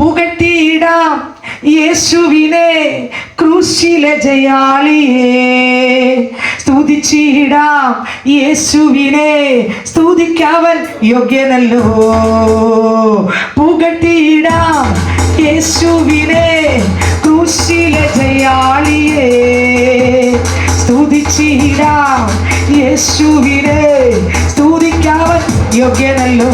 പുകഴ്ത്തിയിടാം യേശുവിനെ ക്രൂശിലെ ജയാളിയെ. സ്തുതിച്ചിടാം യേശുവിനെ, സ്തുതിക്കവൻ യോഗ്യനല്ലോ. പുകഴ്ത്തിയിടാം യേശുവിനെ ക്രൂശിലെ ജയാളിയെ. സ്തുതിച്ചിടാം യേശുവിനെ, സ്തുതിക്കവൻ യോഗ്യനല്ലോ.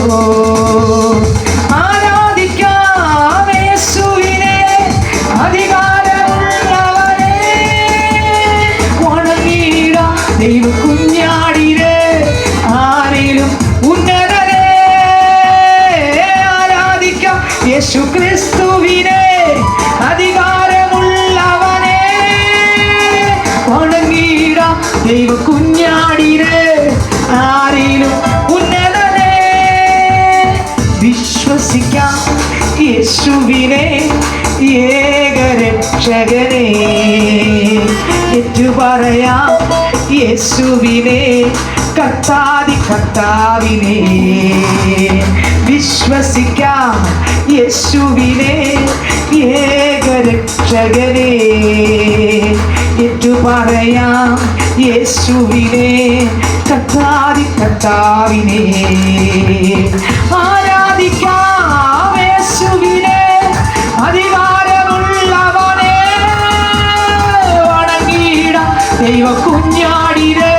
ആരാധിക്കാം യേശുവിനെ, അധികാരമുള്ളവനെ. വണങ്ങിടാം ദൈവ കുഞ്ഞാടിനെ, ആരിലും ഉന്നതനെ. ആരാധിക്കാം യേശു ക്രിസ്തുവിനെ, അധികാരമുള്ളവനെ. വണങ്ങിടാം ദൈവ കുഞ്ഞാടിനെ, ആരിലും ഉന്നതനെ. വിശ്വസിക്കാം യേശുവിനെ ഏകരക്ഷകനെ. ഏറ്റുപറയാം യേശുവിനെ കർത്താതി കർത്താവിനെ. വിശ്വസിക്കാം യേശുവിനെ ഏകരക്ഷകനെ. ഏറ്റുപറയാം യേശുവിനെ കർത്താതി കർത്താവിനെ. ആരാധിക്കാം യേശുവിനെ, അധികാരമുള്ളവനെ. വണങ്ങിടാം ദൈവ കുഞ്ഞാടിനെ,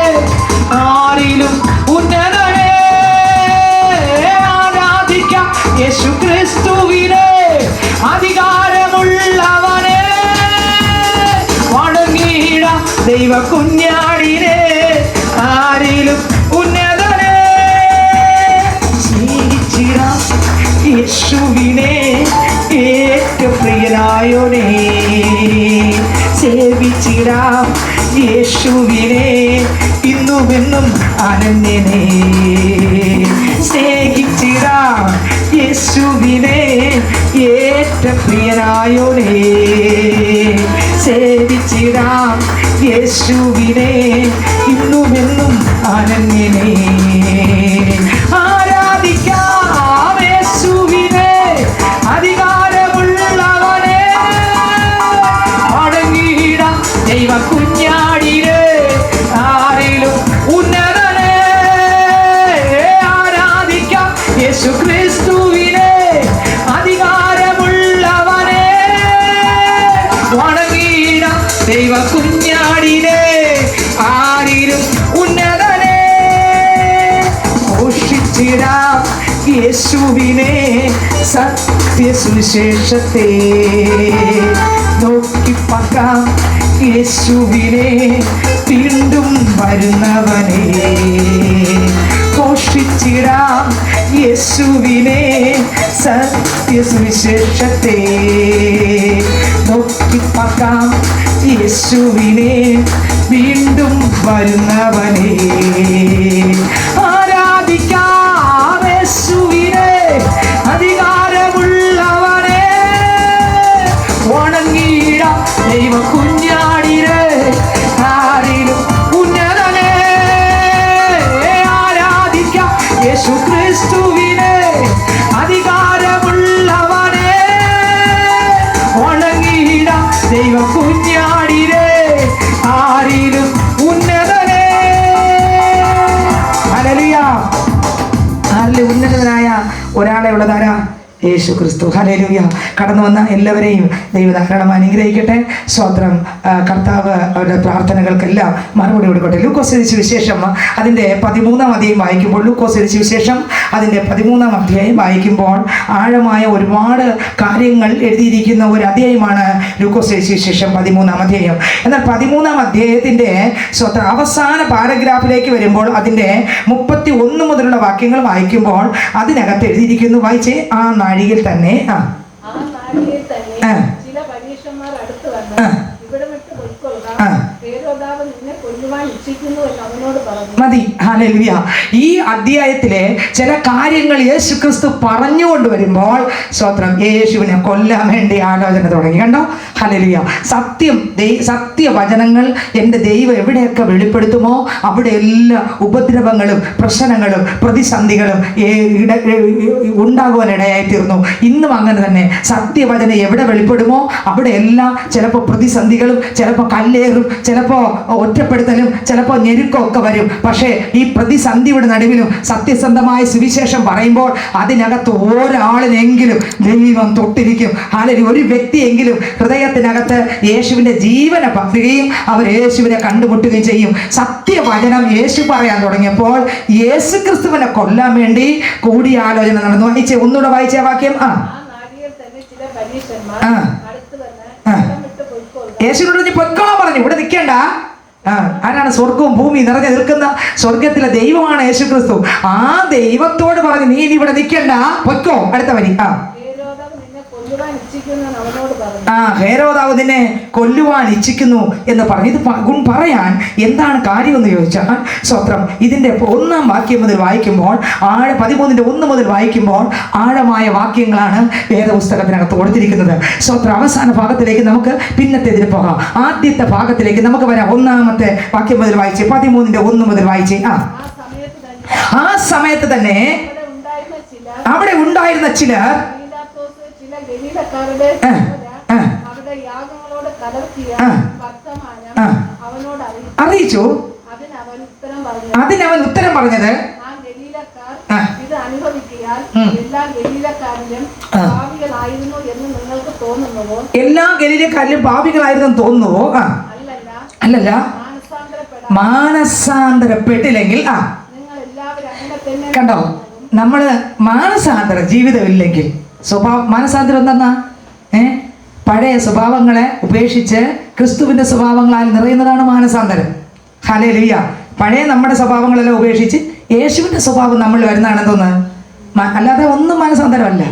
ആരിലും ഉന്നതനെ. ആരാധിക്കാം യേശു ക്രിസ്തുവിനെ, അധികാരമുള്ളവനെ. വണങ്ങിടാം ദൈവ കുഞ്ഞാടിനെ, ആരിലും ഉന്നതനെ. സ്നേഹിച്ചിടാം യേശുവിനെ ഏറ്റവും പ്രിയനായോനെ. സേവിച്ചിടാം യേശുവിനെ ഇന്നുമെന്നും അനന്യനെ. സ്നേഹിച്ചിടാം യേശുവിനെ ഏറ്റവും പ്രിയനായോനെ. സേവിച്ചിടാം യേശുവിനെ ഇന്നുമെന്നും അനന്യനെ. ആരാധിക്കാം യേശുവിനെ, അധികാരമുള്ളവനെ. വണങ്ങിടാം ദൈവ കുഞ്ഞാടിനെ, ആരിലും ഉന്നതനെ. ആരാധിക്കാം യേശു ക്രിസ്തുവിനെ, അധികാരമുള്ളവനെ. വണങ്ങിടാം ദൈവ കുഞ്ഞാടിനെ, ആരിലും ഉന്നതനെ. ഘോഷിച്ചിടാം യേശുവിനെ സത്യസുവിശേഷത്തെ. നോക്കിപ്പാക്കാം യേശുവിനെ വീണ്ടും വരുന്നവനെ. ഘോഷിച്ചിടാം യേശുവിനെ സത്യസുവിശേഷത്തെ. നോക്കിപ്പാക്കാം യേശുവിനെ വീണ്ടും വരുന്നവനെ. ആരാധിക്കാം യേശുവിനെ, അധികാരമുള്ളവനെ. വണങ്ങിടാം ദൈവ കുഞ്ഞാടിനെ, ആരിലും ഉന്നതനെ. ആരാധിക്കാം യേശു ക്രിസ്തുവിനെ, അധികാരമുള്ളവനെ. വണങ്ങിടാം ദൈവ കുഞ്ഞാടിനെ, ആരിലും ഉന്നതനെ. ഹല്ലേലൂയ. ആരിലും ഉന്നതനായ ഒരാളെ ഉള്ളതാരാ? യേശു ക്രിസ്തു. ഹല്ലേലൂയ. കടന്നു വന്ന എല്ലാവരെയും ദൈവം ധാരാളം അനുഗ്രഹിക്കട്ടെ. സ്തോത്രം. കർത്താവ് അവരുടെ പ്രാർത്ഥനകൾക്കെല്ലാം മറുപടി കൊടുക്കട്ടെ. ലൂക്കോസ് എഴുതിയ സുവിശേഷം അതിൻ്റെ 13-ാം അധ്യായം വായിക്കുമ്പോൾ, ലൂക്കോസ് എഴുതിയ സുവിശേഷം അതിൻ്റെ 13-ാം അധ്യായം വായിക്കുമ്പോൾ ആഴമായ ഒരുപാട് കാര്യങ്ങൾ എഴുതിയിരിക്കുന്ന ഒരു അധ്യായമാണ് ലൂക്കോസ് എഴുതിയ സുവിശേഷം 13-ാം അധ്യായം. എന്നാൽ 13-ാം അധ്യായത്തിൻ്റെ സ്തോത്രം അവസാന പാരഗ്രാഫിലേക്ക് വരുമ്പോൾ അതിൻ്റെ 31 മുതലുള്ള വാക്യങ്ങൾ വായിക്കുമ്പോൾ അതിനകത്ത് എഴുതിയിരിക്കുന്നു. വായിച്ചേ. ആ നാഴികയിൽ തന്നെ ചില പരീക്ഷന്മാർ അടുത്ത് വന്ന് ഇവിടെ വിട്ട് മതി. ഹല്ലേലൂയ. ഈ അധ്യായത്തിലെ ചില കാര്യങ്ങൾ യേശുക്രിസ്തു പറഞ്ഞുകൊണ്ട് വരുമ്പോൾ സ്തോത്രം, യേശുവിനെ കൊല്ലാൻ വേണ്ടി ആലോചന തുടങ്ങി. കണ്ടോ? ഹല്ലേലൂയ. സത്യവചനങ്ങൾ എൻ്റെ ദൈവം എവിടെയൊക്കെ വെളിപ്പെടുത്തുമോ അവിടെ എല്ലാ ഉപദ്രവങ്ങളും പ്രശ്നങ്ങളും പ്രതിസന്ധികളും ഉണ്ടാകുവാനിടയായിത്തീർന്നു. ഇന്നും അങ്ങനെ തന്നെ. സത്യവചനം എവിടെ വെളിപ്പെടുമോ അവിടെ എല്ലാം ചിലപ്പോൾ പ്രതിസന്ധികളും, ചിലപ്പോൾ കല്ലേറും, ചിലപ്പോൾ ഒറ്റപ്പെടുത്തലും, ചിലപ്പോൾ ഞെരുക്കവും ഒക്കെ വരും. പക്ഷേ ഈ പ്രതിസന്ധിയുടെ നടുവിലും സത്യസന്ധമായ സുവിശേഷം പറയുമ്പോൾ അതിനകത്ത് ഒരാളിനെങ്കിലും ദൈവം തൊട്ടിരിക്കും. അല്ലെങ്കിൽ ഒരു വ്യക്തിയെങ്കിലും ഹൃദയത്തിനകത്ത് യേശുവിൻ്റെ ജീവനെ പകരുകയും അവർ യേശുവിനെ കണ്ടുമുട്ടുകയും ചെയ്യും. സത്യവചനം യേശു പറയാൻ തുടങ്ങിയപ്പോൾ യേശു ക്രിസ്തുവിനെ കൊല്ലാൻ വേണ്ടി കൂടിയാലോചന നടന്നു. ഒന്നുകൂടെ വായിച്ച വാക്യം. യേശുവിനോട് നീ പൊയ്ക്കോളാൻ പറഞ്ഞു, ഇവിടെ നിൽക്കേണ്ട. ആരാണ്? സ്വർഗവും ഭൂമി നിറഞ്ഞു നിൽക്കുന്ന സ്വർഗത്തിലെ ദൈവമാണ് യേശു ക്രിസ്തു. ആ ദൈവത്തോട് പറഞ്ഞു, നീ ഇവിടെ നിൽക്കണ്ട, പൊയ്ക്കോ. അടുത്ത വരി. ഹേരോദാവ് നിന്നെ കൊല്ലുവാൻ ഇച്ഛിക്കുന്നു എന്ന് പറഞ്ഞു. ഇത് പറയാൻ എന്താണ് കാര്യമെന്ന് ചോദിച്ചാൽ സ്തോത്രം, ഇതിന്റെ 1-ാം വാക്യം മുതൽ വായിക്കുമ്പോൾ 13-ന്റെ 1 മുതൽ വായിക്കുമ്പോൾ ആഴമായ വാക്യങ്ങളാണ് വേദപുസ്തകത്തിനകത്ത് കൊടുത്തിരിക്കുന്നത്. സ്തോത്രം, അവസാന ഭാഗത്തിലേക്ക് നമുക്ക് പിന്നത്തേതിൽ പോകാം. ആദ്യത്തെ ഭാഗത്തിലേക്ക് നമുക്ക് വരാം. 1-ാമത്തെ വാക്യം മുതൽ വായിച്ച് 13-ന്റെ 1 മുതൽ വായിച്ച്. ആ സമയത്ത് തന്നെ അവിടെ ഉണ്ടായിരുന്ന ചിലർ അറിയിച്ചു. അതിനവൻ ഉത്തരം പറഞ്ഞത്, എല്ലാ ഗലീലക്കാരിലും പാപികളായിരുന്നു തോന്നുന്നുവോ? അല്ലല്ല, മാനസാന്തരപ്പെട്ടില്ലെങ്കിൽ. കണ്ടോ, നമ്മള് മാനസാന്തര ജീവിതമില്ലെങ്കിൽ മാനസാന്തരം എന്താ? പഴയ സ്വഭാവങ്ങളെ ഉപേക്ഷിച്ച് ക്രിസ്തുവിന്റെ സ്വഭാവങ്ങളാൽ നിറയുന്നതാണ് മാനസാന്തരം. ഹല്ലേലൂയ. പഴയ നമ്മുടെ സ്വഭാവങ്ങളെല്ലാം ഉപേക്ഷിച്ച് യേശുവിന്റെ സ്വഭാവം നമ്മൾ വരുന്നതാണ് തോന്നുന്നത്. അല്ലാതെ ഒന്നും മാനസാന്തരമല്ല.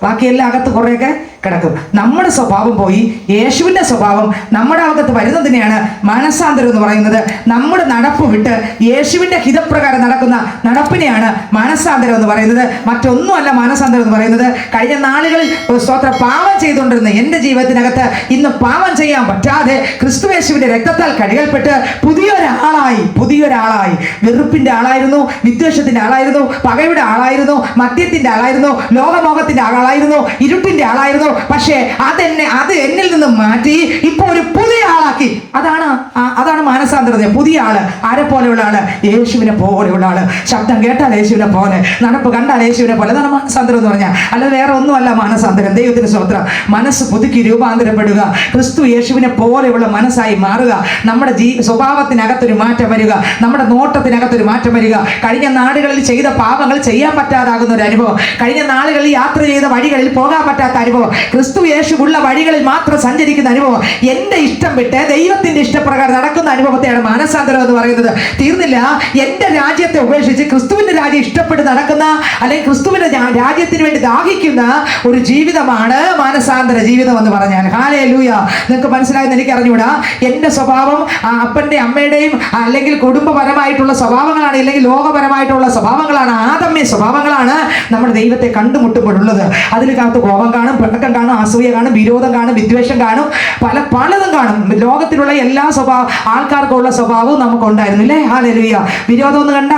ബാക്കിയെല്ലാം അകത്ത് കുറേയൊക്കെ കിടക്കും. നമ്മുടെ സ്വഭാവം പോയി യേശുവിൻ്റെ സ്വഭാവം നമ്മുടെ അകത്ത് വരുന്നതിനെയാണ് മാനസാന്തരം എന്ന് പറയുന്നത്. നമ്മുടെ നടപ്പ് വിട്ട് യേശുവിൻ്റെ ഹിതപ്രകാരം നടക്കുന്ന നടപ്പിനെയാണ് മാനസാന്തരം എന്ന് പറയുന്നത്. മറ്റൊന്നുമല്ല മാനസാന്തരം എന്ന് പറയുന്നത്. കഴിഞ്ഞ നാളുകളിൽ സ്തോത്ര പാപം ചെയ്തുകൊണ്ടിരുന്ന എൻ്റെ ജീവിതത്തിനകത്ത് ഇന്ന് പാപം ചെയ്യാൻ പറ്റാതെ ക്രിസ്തുയേശുവിൻ്റെ രക്തത്താൽ കഴുകൽപ്പെട്ട് പുതിയൊരാളായി. വെറുപ്പിൻ്റെ ആളായിരുന്നു, വിദ്വേഷത്തിൻ്റെ ആളായിരുന്നു, പകയുടെ ആളായിരുന്നു, മദ്യത്തിൻ്റെ ആളായിരുന്നു, ലോകമോഹത്തിൻ്റെ ആളായിരുന്നു, ഇരുട്ടിൻ്റെ ആളായിരുന്നു. പക്ഷേ അത് എന്നിൽ നിന്ന് മാറ്റി ഇപ്പൊ ഒരു പുതിയ ആളാക്കി. അതാണ് മാനസാന്തരത. പുതിയ ആള്. ആരെ പോലെയുള്ള ആള്? യേശുവിനെ പോലെയുള്ള ആള്. ശബ്ദം കേട്ടാൽ യേശുവിനെ പോലെ, നടപ്പ് കണ്ടാൽ യേശുവിനെ പോലെ. അതാണ് മാനസാന്തരം എന്ന് പറഞ്ഞാൽ. അല്ലാതെ വേറെ ഒന്നുമല്ല മാനസാന്തരം. ദൈവത്തിന് സ്തോത്രം. മനസ്സ് പുതുക്കി രൂപാന്തരപ്പെടുക, ക്രിസ്തു യേശുവിനെ പോലെയുള്ള മനസ്സായി മാറുക, നമ്മുടെ സ്വഭാവത്തിനകത്തൊരു മാറ്റം വരിക, നമ്മുടെ നോട്ടത്തിനകത്തൊരു മാറ്റം വരിക. കഴിഞ്ഞ നാടുകളിൽ ചെയ്ത പാപങ്ങൾ ചെയ്യാൻ പറ്റാതാകുന്ന ഒരു അനുഭവം, കഴിഞ്ഞ നാളുകളിൽ യാത്ര ചെയ്ത വഴികളിൽ പോകാൻ പറ്റാത്ത അനുഭവം, ക്രിസ്തു യേശുവുള്ള വഴികളിൽ മാത്രം സഞ്ചരിക്കുന്ന അനുഭവം, എൻ്റെ ഇഷ്ടം വിട്ട് ദൈവത്തിന്റെ ഇഷ്ടപ്രകാരം നടക്കുന്ന അനുഭവത്തെയാണ് മാനസാന്തരം എന്ന് പറയുന്നത്. തീർന്നില്ല. എൻ്റെ രാജ്യത്തെ ഉപേക്ഷിച്ച് ക്രിസ്തുവിന്റെ രാജ്യം ഇഷ്ടപ്പെട്ട് നടക്കുന്ന, അല്ലെങ്കിൽ ക്രിസ്തുവിന്റെ രാജ്യത്തിന് വേണ്ടി ദാഹിക്കുന്ന ഒരു ജീവിതമാണ് മാനസാന്തര ജീവിതം എന്ന് പറഞ്ഞാൽ. ഹല്ലേലൂയ. നിങ്ങൾക്ക് മനസ്സിലായെന്ന് എനിക്ക് അറിഞ്ഞൂടാ. എൻ്റെ സ്വഭാവം അപ്പൻ്റെ അമ്മയുടെയും അല്ലെങ്കിൽ കുടുംബപരമായിട്ടുള്ള സ്വഭാവങ്ങളാണ്, അല്ലെങ്കിൽ ലോകപരമായിട്ടുള്ള സ്വഭാവങ്ങളാണ്, ആദമ്യ സ്വഭാവങ്ങളാണ് നമ്മുടെ ദൈവത്തെ കണ്ടുമുട്ടുമ്പോഴുള്ളത്. അതിനകത്ത് കോപം കാണും, പിണക്കം കാണും, അസൂയ കാണും, വിരോധം കാണും, വിദ്വേഷം കാണും, പലതും കാണും. ലോകത്തിലുള്ള എല്ലാ ആൾക്കാർക്കുള്ള സ്വഭാവവും നമുക്കുണ്ടായിരുന്നില്ലേ? ഹല്ലേലൂയ. വിരോധം എന്ന് കണ്ട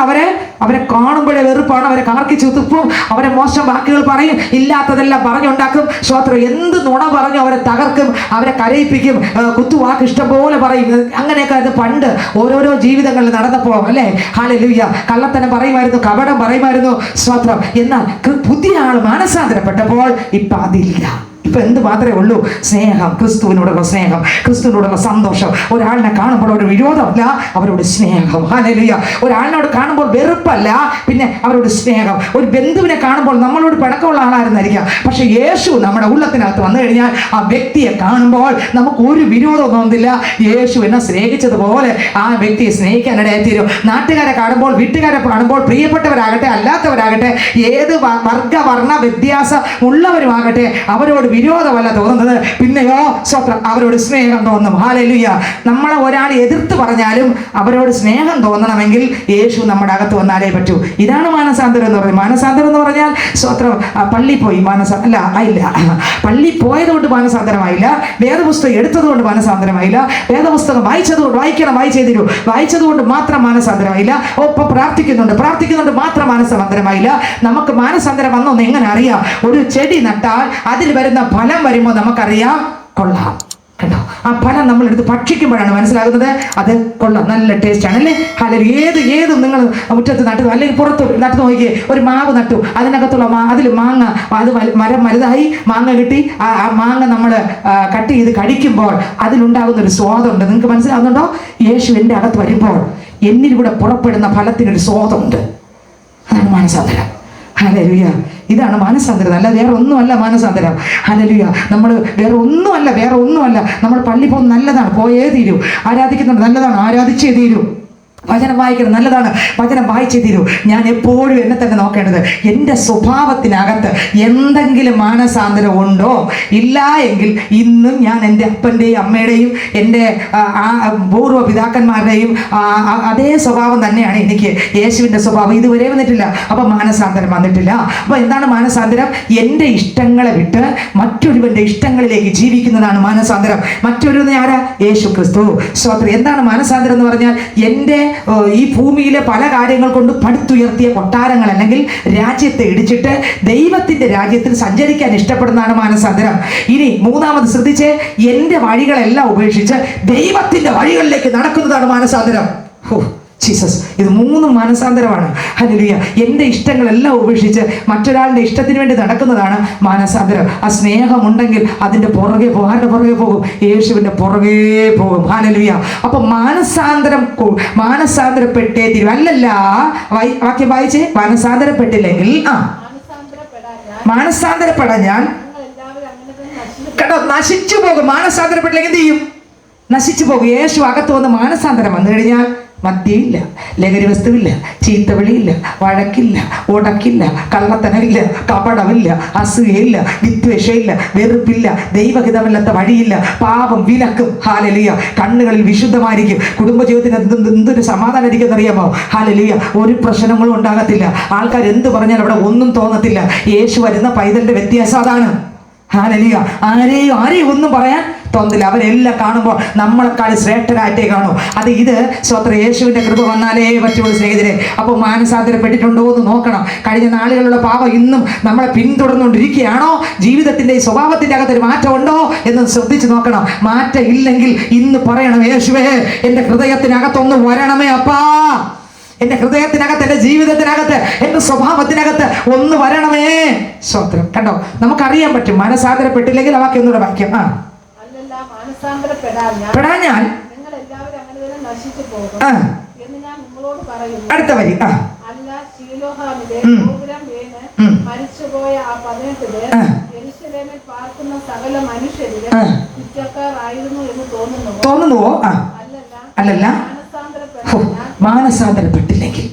അവരെ കാണുമ്പോഴേ വെറുപ്പാണ്, അവരെ കാർക്കിച്ചു തുപ്പും, അവരെ മോശം വാക്കുകൾ പറയും, ഇല്ലാത്തതെല്ലാം പറഞ്ഞുണ്ടാക്കും. സ്വത്രം എന്ത് നുണ പറഞ്ഞു അവരെ തകർക്കും, അവരെ കരയിപ്പിക്കും, കുത്തുവാക്ക് ഇഷ്ടംപോലെ പറയും. അങ്ങനെയൊക്കെ അത് പണ്ട് ഓരോരോ ജീവിതങ്ങളിൽ നടന്നപ്പോൾ അല്ലേ? ഹല്ലേലൂയ. കള്ളത്തനം പറയുമായിരുന്നു, കപടം പറയുമായിരുന്നു. സ്വത്രം. എന്നാൽ പുതിയ ആൾ മാനസാന്തരപ്പെട്ടപ്പോൾ ഇപ്പൊ അതില്ല. ഇപ്പൊ എന്ത് മാത്രമേ ഉള്ളൂ? സ്നേഹം, ക്രിസ്തുവിനോടുള്ള സ്നേഹം, ക്രിസ്തുവിനോടുള്ള സന്തോഷം. ഒരാളിനെ കാണുമ്പോൾ ഒരു വിരോധമല്ല, അവരോട് സ്നേഹം. ഹല്ലേലൂയ. ഒരാളിനോട് കാണുമ്പോൾ വെറുപ്പല്ല, പിന്നെ അവരോട് സ്നേഹം. ഒരു ബന്ധുവിനെ കാണുമ്പോൾ നമ്മളോട് പിണക്കമുള്ള ആളായിരുന്നായിരിക്കാം, പക്ഷെ യേശു നമ്മുടെ ഉള്ളത്തിനകത്ത് വന്നു കഴിഞ്ഞാൽ ആ വ്യക്തിയെ കാണുമ്പോൾ നമുക്ക് ഒരു വിരോധവും തോന്നുന്നില്ല. യേശു എന്നെ സ്നേഹിച്ചതുപോലെ ആ വ്യക്തിയെ സ്നേഹിക്കാനിടയായിത്തീരും. നാട്ടുകാരെ കാണുമ്പോൾ, വീട്ടുകാരെ കാണുമ്പോൾ, പ്രിയപ്പെട്ടവരാകട്ടെ അല്ലാത്തവരാകട്ടെ, ഏത് വർഗ വർണ്ണ വ്യത്യാസം ഉള്ളവരുമാകട്ടെ, അവരോട് വിരോധമല്ല തോന്നുന്നത്, പിന്നെയോ സ്വത്രം അവരോട് സ്നേഹം തോന്നും. ഹല്ലേലൂയ. നമ്മളെ ഒരാൾ എതിർത്ത് പറഞ്ഞാലും അവരോട് സ്നേഹം തോന്നണമെങ്കിൽ യേശു നമ്മുടെ അകത്ത് വന്നാലേ പറ്റൂ. ഇതാണ് മാനസാന്തരം എന്ന് പറയുന്നത്. മാനസാന്തരം എന്ന് പറഞ്ഞാൽ സ്വത്രം പള്ളി പോയി പള്ളി പോയതുകൊണ്ട് മാനസാന്തരമായില്ല, വേദപുസ്തകം എടുത്തതുകൊണ്ട് മാനസാന്തരമായില്ല, വേദപുസ്തകം വായിച്ചതുകൊണ്ട് മാത്രം മാനസാന്തരമായില്ല, ഒപ്പം പ്രാർത്ഥിക്കുന്നുണ്ട് മാത്രം മാനസാന്തരമായില്ല. നമുക്ക് മാനസാന്തരം വന്നോന്ന് എങ്ങനെ അറിയാം? ഒരു ചെടി നട്ടാൽ അതിൽ വരുന്ന ഫലം വരുമ്പോൾ നമുക്കറിയാം, കൊള്ളാം കേട്ടോ. ആ ഫലം നമ്മളെടുത്ത് ഭക്ഷിക്കുമ്പോഴാണ് മനസ്സിലാകുന്നത് അത് കൊള്ളാം, നല്ല ടേസ്റ്റ് ആണ് അല്ലേ. അല്ലെങ്കിൽ ഏത് നിങ്ങൾ മുറ്റത്ത് നട്ടു അല്ലെങ്കിൽ പുറത്ത് നട്ടു നോക്കിയേ, ഒരു മാവ് നട്ടു, അതിനകത്തുള്ള അതിൽ മാങ്ങ, അത് മരം വലുതായി മാങ്ങ കിട്ടി. ആ മാങ്ങ നമ്മൾ കട്ട് ചെയ്ത് കഴിക്കുമ്പോൾ അതിലുണ്ടാകുന്ന ഒരു സ്വാദുണ്ട്. നിങ്ങൾക്ക് മനസ്സിലാകുന്നുണ്ടോ? യേശു എൻ്റെ അകത്ത് വരുമ്പോൾ എന്നിലൂടെ പുറപ്പെടുന്ന ഫലത്തിനൊരു സ്വാദുണ്ട്. അതാണ് മാനസാന്തരം. ഹല്ലേലൂയ. ഇതാണ് മാനസാന്തരം, അല്ല വേറെ ഒന്നുമല്ല മാനസാന്തരം. ഹല്ലേലൂയ. നമ്മൾ വേറെ ഒന്നുമല്ല. നമ്മൾ പള്ളി പോകുന്നത് നല്ലതാണ്, പോയേ തീരൂ. ആരാധിക്കുന്നുണ്ട് നല്ലതാണ്, ആരാധിച്ചേ തീരൂ. വചനം വായിക്കണം നല്ലതാണ്, വചനം വായിച്ചേ തീരൂ. ഞാൻ എപ്പോഴും എന്നെ തന്നെ നോക്കേണ്ടത് എൻ്റെ സ്വഭാവത്തിനകത്ത് എന്തെങ്കിലും മാനസാന്തരം ഉണ്ടോ? ഇല്ല എങ്കിൽ ഇന്നും ഞാൻ എൻ്റെ അപ്പൻ്റെയും അമ്മയുടെയും എൻ്റെ പൂർവ്വ പിതാക്കന്മാരുടെയും അതേ സ്വഭാവം തന്നെയാണ് എനിക്ക്. യേശുവിൻ്റെ സ്വഭാവം ഇതുവരെ വന്നിട്ടില്ല. അപ്പം മാനസാന്തരം വന്നിട്ടില്ല. അപ്പോൾ എന്താണ് മാനസാന്തരം? എൻ്റെ ഇഷ്ടങ്ങളെ വിട്ട് മറ്റൊരുവൻ്റെ ഇഷ്ടങ്ങളിലേക്ക് ജീവിക്കുന്നതാണ് മാനസാന്തരം. മറ്റൊരു ആരാ? യേശു ക്രിസ്തു. സ്തോത്രം. എന്താണ് മാനസാന്തരം എന്ന് പറഞ്ഞാൽ? എൻ്റെ ഈ ഭൂമിയിലെ പല കാര്യങ്ങൾ കൊണ്ട് പടുത്തുയർത്തിയ കൊട്ടാരങ്ങൾ അല്ലെങ്കിൽ രാജ്യത്തെ ഇടിച്ചിട്ട് ദൈവത്തിന്റെ രാജ്യത്തിൽ സഞ്ചരിക്കാൻ ഇഷ്ടപ്പെടുന്നതാണ് മാനസാന്തരം. ഇനി മൂന്നാമത് ശ്രദ്ധിച്ച്, എൻ്റെ വഴികളെല്ലാം ഉപേക്ഷിച്ച് ദൈവത്തിന്റെ വഴികളിലേക്ക് നടക്കുന്നതാണ് മാനസാന്തരം. ജീസസ്. ഇത് മൂന്നും മാനസാന്തരമാണ്. ഹല്ലേലൂയ. എൻ്റെ ഇഷ്ടങ്ങളെല്ലാം ഉപേക്ഷിച്ച് മറ്റൊരാളുടെ ഇഷ്ടത്തിന് വേണ്ടി നടക്കുന്നതാണ് മാനസാന്തരം. ആ സ്നേഹമുണ്ടെങ്കിൽ അതിൻ്റെ പുറകെ ആരുടെ പുറകെ പോകും? യേശുവിൻ്റെ പുറകെ പോകും. ഹല്ലേലൂയ. അപ്പൊ മാനസാന്തരപ്പെട്ടേ തീരും. അല്ലല്ല, വാക്യം വായിച്ചേ. മാനസാന്തരപ്പെട്ടില്ലെങ്കിൽ മാനസാന്തരപ്പെടാൻ ഞാൻ കേട്ടോ നശിച്ചു പോകും. മാനസാന്തരപ്പെട്ടില്ലെങ്കിൽ എന്ത് ചെയ്യും? നശിച്ചു പോകും. യേശു അകത്ത് വന്ന് മാനസാന്തരം വന്നു കഴിഞ്ഞാൽ മദ്യമില്ല, ലഹരി വസ്തുവില്ല, ചീത്തവിളിയില്ല, വഴക്കില്ല, ഉടക്കില്ല, കള്ളത്തനമില്ല, കപടമില്ല, അസൂയയില്ല, വിദ്വേഷമില്ല, വെറുപ്പില്ല, ദൈവഹിതമില്ലാത്ത വഴിയില്ല, പാപം വിലക്കും. ഹല്ലേലൂയ. കണ്ണുകളിൽ വിശുദ്ധമായിരിക്കും. കുടുംബജീവിതത്തിന് എന്തൊരു സമാധാനം ഇരിക്കുമെന്ന് അറിയാമോ? ഹല്ലേലൂയ. ഒരു പ്രശ്നങ്ങളും ഉണ്ടാകത്തില്ല. ആൾക്കാർ എന്ത് പറഞ്ഞാൽ അവിടെ ഒന്നും തോന്നത്തില്ല. യേശു വരുന്ന പൈതലിന്റെ വ്യത്യാസം അതാണ്. ഹല്ലേലൂയ. ആരെയും ഒന്നും പറയാൻ തോന്നില്ല. അവരെല്ലാം കാണുമ്പോൾ നമ്മളെക്കാൾ ശ്രേഷ്ഠരായിട്ടേ കാണൂ. ഇത് സ്വത്ര യേശുവിന്റെ കൃപ വന്നാലേ പറ്റുള്ളൂ സ്നേഹിതരെ. അപ്പോൾ മാനസാന്തരപ്പെട്ടിട്ടുണ്ടോ എന്ന് നോക്കണം. കഴിഞ്ഞ നാളുകളിലുള്ള പാപം ഇന്നും നമ്മളെ പിന്തുടർന്നുകൊണ്ടിരിക്കുകയാണോ? ജീവിതത്തിന്റെ സ്വഭാവത്തിന്റെ അകത്തൊരു മാറ്റം ഉണ്ടോ എന്ന് ശ്രദ്ധിച്ചു നോക്കണം. മാറ്റം ഇല്ലെങ്കിൽ ഇന്ന് പറയണം, യേശുവേ എൻ്റെ ഹൃദയത്തിനകത്തൊന്ന് വരണമേ അപ്പാ. എൻ്റെ ഹൃദയത്തിനകത്ത്, എൻ്റെ ജീവിതത്തിനകത്ത്, എൻ്റെ സ്വഭാവത്തിനകത്ത് ഒന്ന് വരണമേ. സ്വത്രം. കണ്ടോ, നമുക്കറിയാൻ പറ്റും. മാനസാന്തരപ്പെട്ടില്ലെങ്കിൽ അവർക്ക് ഒന്നുകൂടെ വാക്യം. പെടാഞ്ഞാൽ അടുത്ത വരി. മരിച്ചുപോയ ആ 18 പേർ യെരൂശലേമിൽ പാർക്കുന്ന സകല മനുഷ്യരിലും കുറ്റക്കാരായിരുന്നു എന്ന് തോന്നുന്നുവോ? അല്ലല്ല. മാനസാന്തരപ്പെട്ടില്ലെങ്കിൽ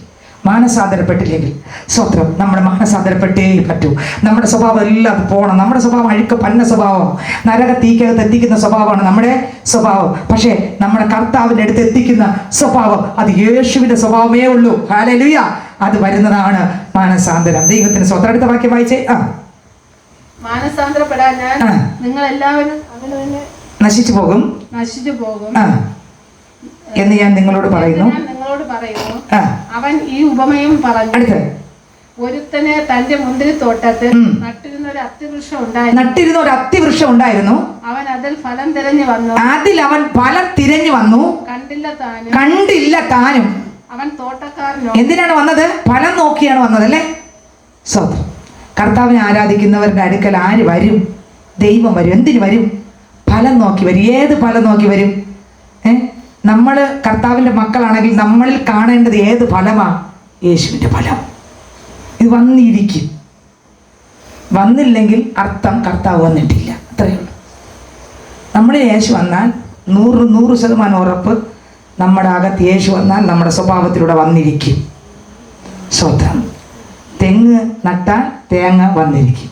സ്വത്രം നമ്മുടെ മാനസാന്തരപ്പെട്ടേ പറ്റൂ. നമ്മുടെ സ്വഭാവം എല്ലാം പോകണം. നമ്മുടെ സ്വഭാവം അഴുക്ക് പന്ന സ്വഭാവം, നരക തീക്കകത്ത് എത്തിക്കുന്ന സ്വഭാവമാണ് നമ്മുടെ സ്വഭാവം. പക്ഷേ നമ്മുടെ കർത്താവിൻ്റെ അടുത്ത് എത്തിക്കുന്ന സ്വഭാവം അത് യേശുവിന്റെ സ്വഭാവമേ ഉള്ളൂ. ഹല്ലേലൂയ. അത് വരുന്നതാണ് മാനസാന്തരം. ദൈവത്തിന് സ്വത്രം. അടുത്ത വാക്യം വായിച്ചേ. മാനസാന്തരപ്പെടാൻ നിങ്ങൾ എല്ലാവരും അങ്ങനെ തന്നെ നശിച്ചു പോകും എന്ന് ഞാൻ നിങ്ങളോട് പറയുന്നു. അവൻ ഈ ഉപമയും പറഞ്ഞു. അടുത്ത്, ഒരുത്തനെ തന്റെ മുന്തിരിത്തോട്ടത്തിൽ നട്ടിരുന്ന ഒരു അത്തിവൃക്ഷം ഉണ്ടായിരുന്നു. അവൻ അതിൽ ഫലം തിരഞ്ഞു വന്നു. കണ്ടില്ല താനും. അവൻ തോട്ടക്കാരനോ. എന്തിനാണ് വന്നത്? ഫലം നോക്കിയാണ് വന്നത് അല്ലേ? സ്വത്രം. കർത്താവിനെ ആരാധിക്കുന്നവരുടെ അടുക്കൽ ആര് വരും? ദൈവം വരും. എന്തിനു വരും? ഫലം നോക്കി വരും. ഏത് ഫലം നോക്കി വരും? നമ്മൾ കർത്താവിൻ്റെ മക്കളാണെങ്കിൽ നമ്മളിൽ കാണേണ്ടത് ഏത് ഫലമാണ്? യേശുവിൻ്റെ ഫലം. ഇത് വന്നിരിക്കും. വന്നില്ലെങ്കിൽ അർത്ഥം കർത്താവ് വന്നിട്ടില്ല. അത്രയേ ഉള്ളൂ. നമ്മുടെ യേശു വന്നാൽ 100% ഉറപ്പ് നമ്മുടെ അകത്ത് യേശു വന്നാൽ നമ്മുടെ സ്വഭാവത്തിലൂടെ വന്നിരിക്കും. സ്വത്രം. തെങ്ങ് നട്ടാൽ തേങ്ങ വന്നിരിക്കും.